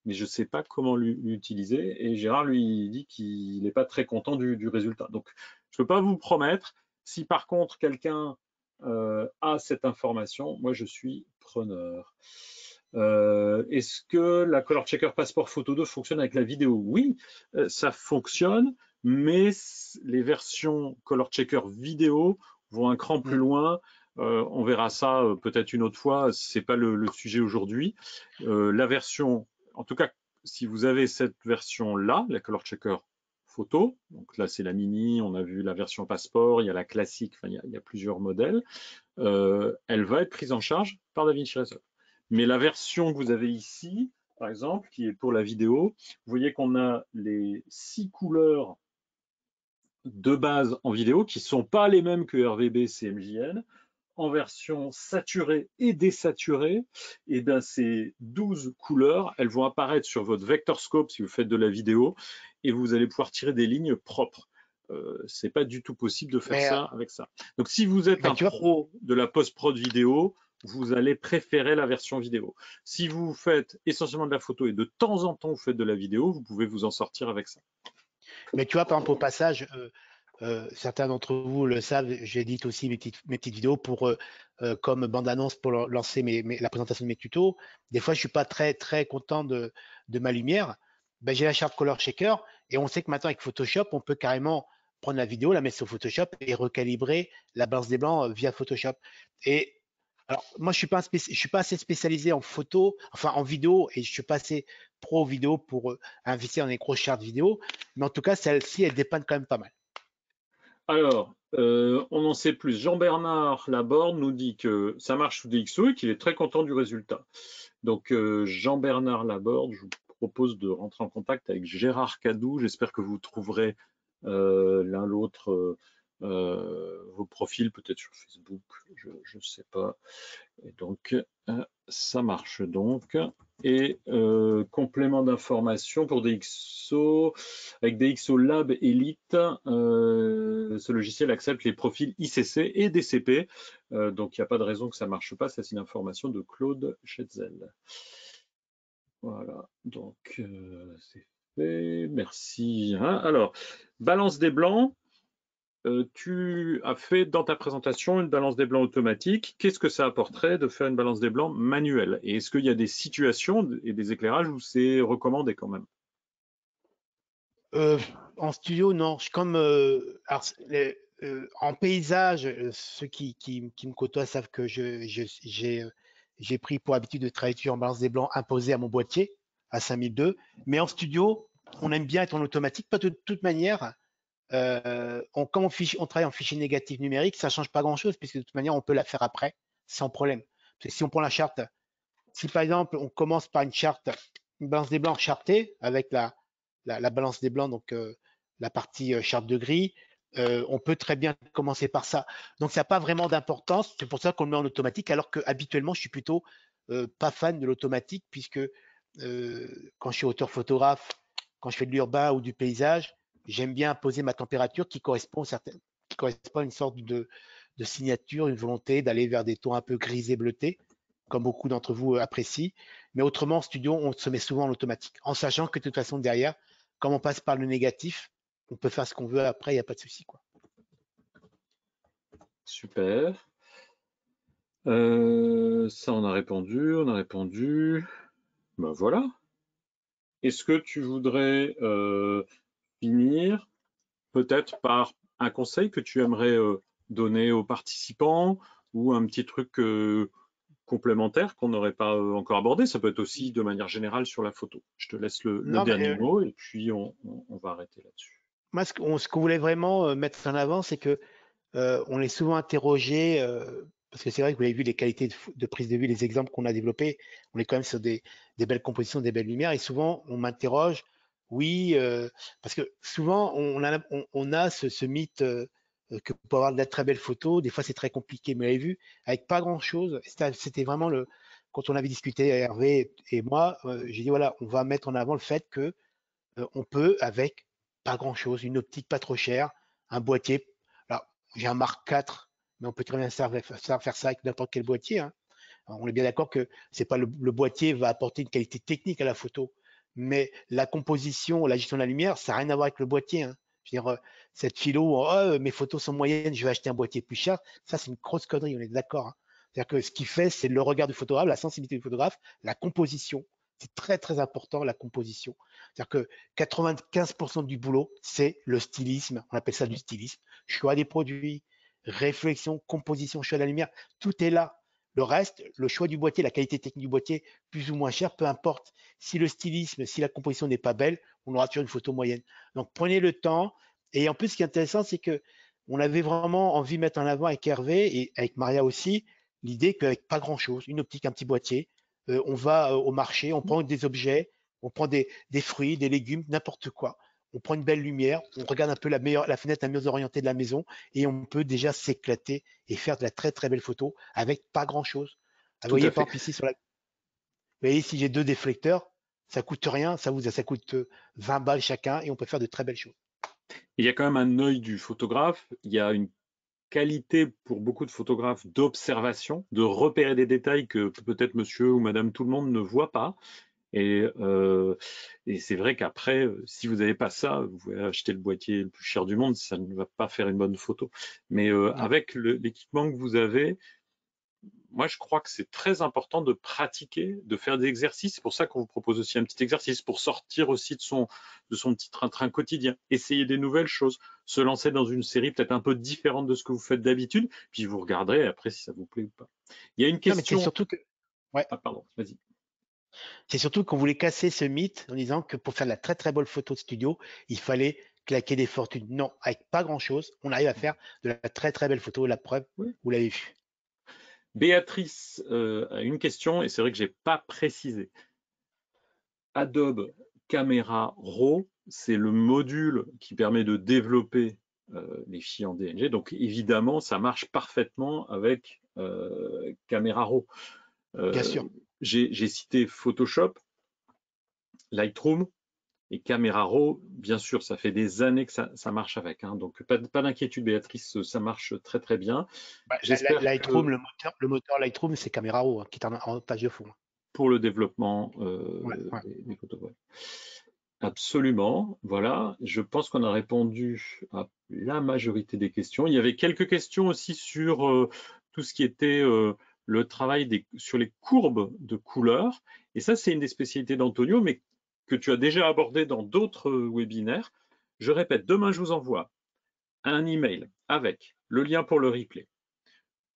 mais je ne sais pas comment l'utiliser. Et Gérard, lui, il dit qu'il n'est pas très content du résultat. Donc, je ne peux pas vous promettre. Si par contre, quelqu'un a cette information, moi, je suis preneur. Est-ce que la Color Checker Passport Photo 2 fonctionne avec la vidéo? Oui, ça fonctionne, mais les versions Color Checker vidéo vont un cran plus loin. On verra ça peut-être une autre fois, c'est pas le sujet aujourd'hui. La version, en tout cas, si vous avez cette version-là, la Color Checker photo, donc là c'est la mini, on a vu la version passeport, il y a la classique, enfin, il y a plusieurs modèles, elle va être prise en charge par DaVinci Resolve. Mais la version que vous avez ici, par exemple, qui est pour la vidéo, vous voyez qu'on a les 6 couleurs de base en vidéo qui ne sont pas les mêmes que RVB, CMJN, en version saturée et désaturée. Et bien ces 12 couleurs, elles vont apparaître sur votre vector scope si vous faites de la vidéo et vous allez pouvoir tirer des lignes propres. C'est pas du tout possible de faire Mais, ça avec ça. Donc si vous êtes un tu vois, pro de la post-prod vidéo, vous allez préférer la version vidéo. Si vous faites essentiellement de la photo et de temps en temps vous faites de la vidéo, vous pouvez vous en sortir avec ça. mais tu vois, par exemple, au passage, certains d'entre vous le savent, j'édite aussi mes petites vidéos comme bande-annonce pour lancer la présentation de mes tutos. Des fois, je suis pas très content de ma lumière. Ben, j'ai la charte Color Shaker et on sait que maintenant avec Photoshop, on peut carrément prendre la vidéo, la mettre sur Photoshop et recalibrer la balance des blancs via Photoshop. Et alors, moi, je suis pas assez spécialisé en photo, enfin en vidéo, et je suis pas assez pro vidéo pour investir dans les grosses chartes vidéo. Mais en tout cas, celle-ci, elle dépanne quand même pas mal. Alors, on en sait plus. Jean-Bernard Laborde nous dit que ça marche sous DxO et qu'il est très content du résultat. Donc, Jean-Bernard Laborde, je vous propose de rentrer en contact avec Gérard Cadou. J'espère que vous trouverez l'un l'autre vos profils, peut-être sur Facebook, je ne sais pas. Et donc, ça marche donc. Et complément d'information pour DxO, avec DxO Lab Elite, ce logiciel accepte les profils ICC et DCP. Donc, il n'y a pas de raison que ça ne marche pas. Ça, c'est une information de Claude Schetzel. Voilà, donc c'est fait. Merci. Hein. Alors, balance des blancs. Tu as fait dans ta présentation une balance des blancs automatique. Qu'est-ce que ça apporterait de faire une balance des blancs manuelle? Et est-ce qu'il y a des situations et des éclairages où c'est recommandé quand même? En studio, non. Alors, en paysage, ceux qui me côtoient savent que j'ai pris pour habitude de travailler en balance des blancs imposé à mon boîtier à 5002. Mais en studio, on aime bien être en automatique. Pas de toute manière, comme on travaille en fichier négatif numérique, ça change pas grand-chose puisque de toute manière, on peut la faire après sans problème. Parce que si on prend la charte, si par exemple on commence par une balance des blancs chartée avec la balance des blancs, donc la partie charte de gris, on peut très bien commencer par ça. Donc ça n'a pas vraiment d'importance. C'est pour ça qu'on le met en automatique, alors que habituellement je suis plutôt pas fan de l'automatique puisque quand je suis auteur photographe, quand je fais de l'urbain ou du paysage, j'aime bien poser ma température qui correspond à une sorte de signature, une volonté d'aller vers des tons un peu grisés bleutés, comme beaucoup d'entre vous apprécient. Mais autrement, en studio, on se met souvent en automatique, en sachant que de toute façon, derrière, comme on passe par le négatif, on peut faire ce qu'on veut après, il n'y a pas de souci, quoi. Super. Ça, on a répondu, on a répondu. Ben voilà. Est-ce que tu voudrais finir peut-être par un conseil que tu aimerais donner aux participants ou un petit truc complémentaire qu'on n'aurait pas encore abordé? Ça peut être aussi de manière générale sur la photo. Je te laisse le Non, mais dernier mot et puis on va arrêter là-dessus. moi, ce qu'on voulait vraiment mettre en avant, c'est que on est souvent interrogé, parce que c'est vrai que vous avez vu les qualités de prise de vue, les exemples qu'on a développés, on est quand même sur des belles compositions, des belles lumières, et souvent on m'interroge, oui, parce que souvent on a ce mythe que pour avoir de la très belle photo, des fois c'est très compliqué. Mais vous l'avez vu, avec pas grand-chose, c'était vraiment quand on avait discuté, Hervé et moi, j'ai dit voilà, on va mettre en avant le fait que on peut, avec pas grand-chose, une optique pas trop chère, un boîtier. Alors, j'ai un Mark IV, mais on peut très bien faire ça avec n'importe quel boîtier, hein. Alors, on est bien d'accord que c'est pas le boîtier va apporter une qualité technique à la photo, mais la composition, la gestion de la lumière, ça n'a rien à voir avec le boîtier, hein. Je veux dire, cette philo, oh, mes photos sont moyennes, je vais acheter un boîtier plus cher, ça c'est une grosse connerie, on est d'accord, hein. C'est-à-dire que ce qui fait, c'est le regard du photographe, la sensibilité du photographe, la composition. C'est très très important la composition. C'est-à-dire que 95% du boulot, c'est le stylisme. On appelle ça du stylisme. Choix des produits, réflexion, composition, choix de la lumière, tout est là. Le reste, le choix du boîtier, la qualité technique du boîtier, plus ou moins cher, peu importe. Si le stylisme, si la composition n'est pas belle, on aura toujours une photo moyenne. Donc prenez le temps. Et en plus, ce qui est intéressant, c'est que on avait vraiment envie de mettre en avant avec Hervé et avec Maria aussi l'idée qu'avec pas grand-chose, une optique, un petit boîtier, on va au marché, on prend des objets, on prend des fruits, des légumes, n'importe quoi. On prend une belle lumière, on regarde un peu la fenêtre la mieux orientée de la maison et on peut déjà s'éclater et faire de la très très belle photo avec pas grand chose. Vous Tout à voyez, par fait. exemple, ici vous voyez, si j'ai 2 déflecteurs, ça coûte rien, ça coûte 20 balles chacun et on peut faire de très belles choses. Il y a quand même un œil du photographe, il y a une qualité pour beaucoup de photographes d'observation, de repérer des détails que peut-être monsieur ou madame tout le monde ne voit pas. Et, et c'est vrai qu'après, si vous n'avez pas ça, vous pouvez acheter le boîtier le plus cher du monde, ça ne va pas faire une bonne photo. Mais Non. avec l'équipement que vous avez, moi je crois que c'est très important de pratiquer, de faire des exercices. C'est pour ça qu'on vous propose aussi un petit exercice pour sortir aussi de son petit train-train quotidien, essayer des nouvelles choses, se lancer dans une série peut-être un peu différente de ce que vous faites d'habitude, puis vous regarderez après si ça vous plaît ou pas. Il y a une Non, mais c'est question. surtout que ouais, Ah pardon, vas-y. c'est surtout qu'on voulait casser ce mythe en disant que pour faire de la très très bonne photo de studio, il fallait claquer des fortunes. Non, avec pas grand chose, on arrive à faire de la très très belle photo. La preuve, Oui. vous l'avez vu. Béatrice a une question et c'est vrai que j'ai pas précisé. Adobe Camera Raw, c'est le module qui permet de développer les fichiers en DNG. Donc évidemment, ça marche parfaitement avec Camera Raw. Bien sûr. J'ai cité Photoshop, Lightroom et Camera Raw. Bien sûr, ça fait des années que ça marche avec, hein. Donc pas d'inquiétude, Béatrice, ça marche très très bien. Bah, J'espère Lightroom, que le moteur Lightroom, c'est Camera Raw, hein, qui est en page de fond, hein. pour le développement Ouais, ouais. des photos web. Absolument, voilà. Je pense qu'on a répondu à la majorité des questions. Il y avait quelques questions aussi sur tout ce qui était le travail sur les courbes de couleurs. Et ça, c'est une des spécialités d'Antonio, mais que tu as déjà abordé dans d'autres webinaires. Je répète, demain, je vous envoie un email avec le lien pour le replay,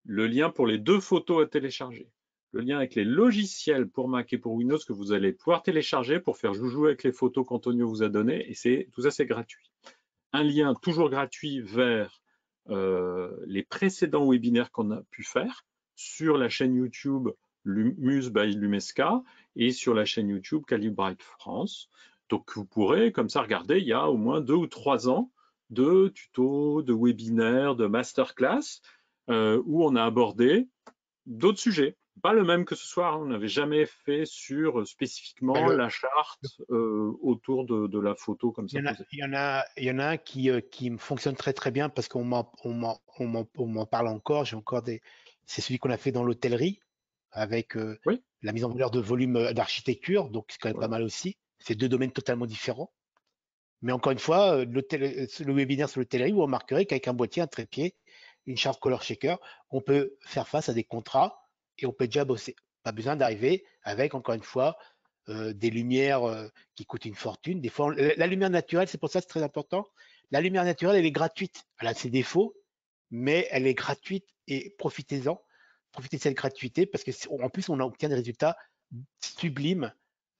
le lien pour les 2 photos à télécharger, le lien avec les logiciels pour Mac et pour Windows que vous allez pouvoir télécharger pour faire joujou avec les photos qu'Antonio vous a données. Et tout ça, c'est gratuit. Un lien toujours gratuit vers les précédents webinaires qu'on a pu faire sur la chaîne YouTube Muse by Lumesca et sur la chaîne YouTube Calibrite France. Donc vous pourrez comme ça regarder, il y a au moins 2 ou 3 ans de tutos, de webinaires, de masterclass où on a abordé d'autres sujets. Pas le même que ce soir, hein. On n'avait jamais fait sur Bah, spécifiquement la charte autour de la photo comme il ça y en a, posée. il y en a un qui me fonctionne très très bien parce qu'on m'en parle encore. C'est celui qu'on a fait dans l'hôtellerie avec Oui, la mise en valeur de volume d'architecture, donc c'est quand même pas voilà. mal aussi. C'est 2 domaines totalement différents. Mais encore une fois, le webinaire sur l'hôtellerie, vous remarquerez qu'avec un boîtier, un trépied, une Sharp Color Shaker, on peut faire face à des contrats et on peut déjà bosser. Pas besoin d'arriver avec, encore une fois, des lumières qui coûtent une fortune. Des fois, la lumière naturelle, c'est pour ça que c'est très important. La lumière naturelle, elle est gratuite. Elle a ses défauts, mais elle est gratuite et profitez-en. Profitez de cette gratuité parce que en plus, on obtient des résultats sublimes.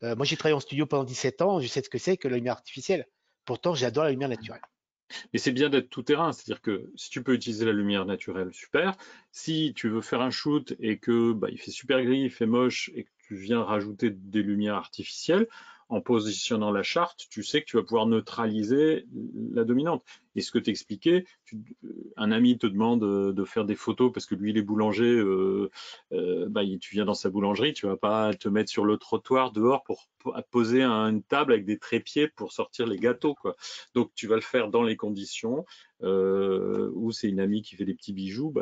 Moi, j'ai travaillé en studio pendant 17 ans, je sais ce que c'est que la lumière artificielle. Pourtant, j'adore la lumière naturelle. Mais c'est bien d'être tout terrain, c'est-à-dire que si tu peux utiliser la lumière naturelle, super. Si tu veux faire un shoot et que il fait super gris, il fait moche et que tu viens rajouter des lumières artificielles, en positionnant la charte, tu sais que tu vas pouvoir neutraliser la dominante. Et ce que t'expliquais, un ami te demande de faire des photos parce que lui il est boulanger, tu viens dans sa boulangerie, tu vas pas te mettre sur le trottoir dehors pour poser une table avec des trépieds pour sortir les gâteaux, quoi. Donc tu vas le faire dans les conditions où c'est une amie qui fait des petits bijoux,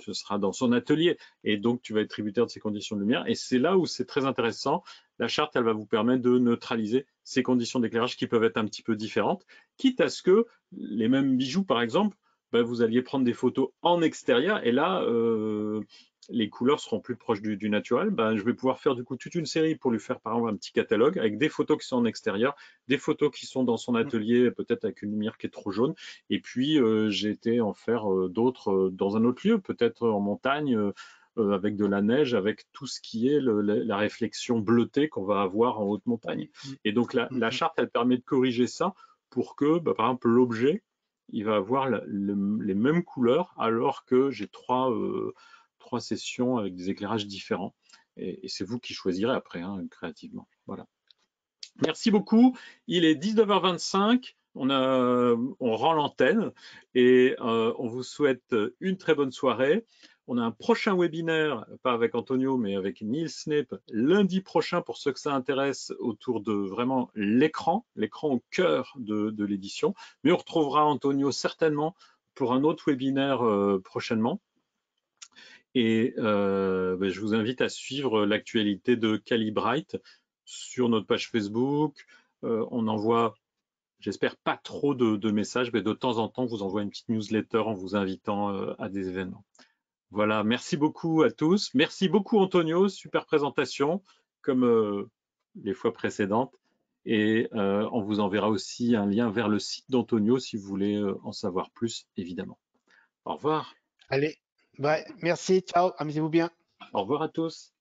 ce sera dans son atelier et donc tu vas être tributaire de ces conditions de lumière. Et c'est là où c'est très intéressant. La charte, elle va vous permettre de neutraliser ces conditions d'éclairage qui peuvent être un petit peu différentes, quitte à ce que les mêmes bijoux, par exemple, vous alliez prendre des photos en extérieur et là, les couleurs seront plus proches du naturel. Je vais pouvoir faire du coup toute une série pour lui faire par exemple un petit catalogue avec des photos qui sont en extérieur, des photos qui sont dans son atelier, peut-être avec une lumière qui est trop jaune. Et puis j'ai été en faire d'autres dans un autre lieu, peut-être en montagne, avec de la neige, avec tout ce qui est la réflexion bleutée qu'on va avoir en haute montagne. Et donc la charte, elle permet de corriger ça pour que, par exemple, l'objet, il va avoir les mêmes couleurs alors que j'ai trois sessions avec des éclairages différents. Et c'est vous qui choisirez après, hein, créativement. Voilà. Merci beaucoup. Il est 19h25. On rend l'antenne et on vous souhaite une très bonne soirée. On a un prochain webinaire, pas avec Antonio, mais avec Niels Snape, lundi prochain pour ceux que ça intéresse, autour de vraiment l'écran au cœur de l'édition. Mais on retrouvera Antonio certainement pour un autre webinaire prochainement. Et je vous invite à suivre l'actualité de Calibrite sur notre page Facebook. On envoie, j'espère, pas trop de messages, mais de temps en temps, on vous envoie une petite newsletter en vous invitant à des événements. Voilà, merci beaucoup à tous. Merci beaucoup Antonio, super présentation, comme les fois précédentes. Et on vous enverra aussi un lien vers le site d'Antonio si vous voulez en savoir plus, évidemment. Au revoir. Allez, merci, ciao, amusez-vous bien. Au revoir à tous.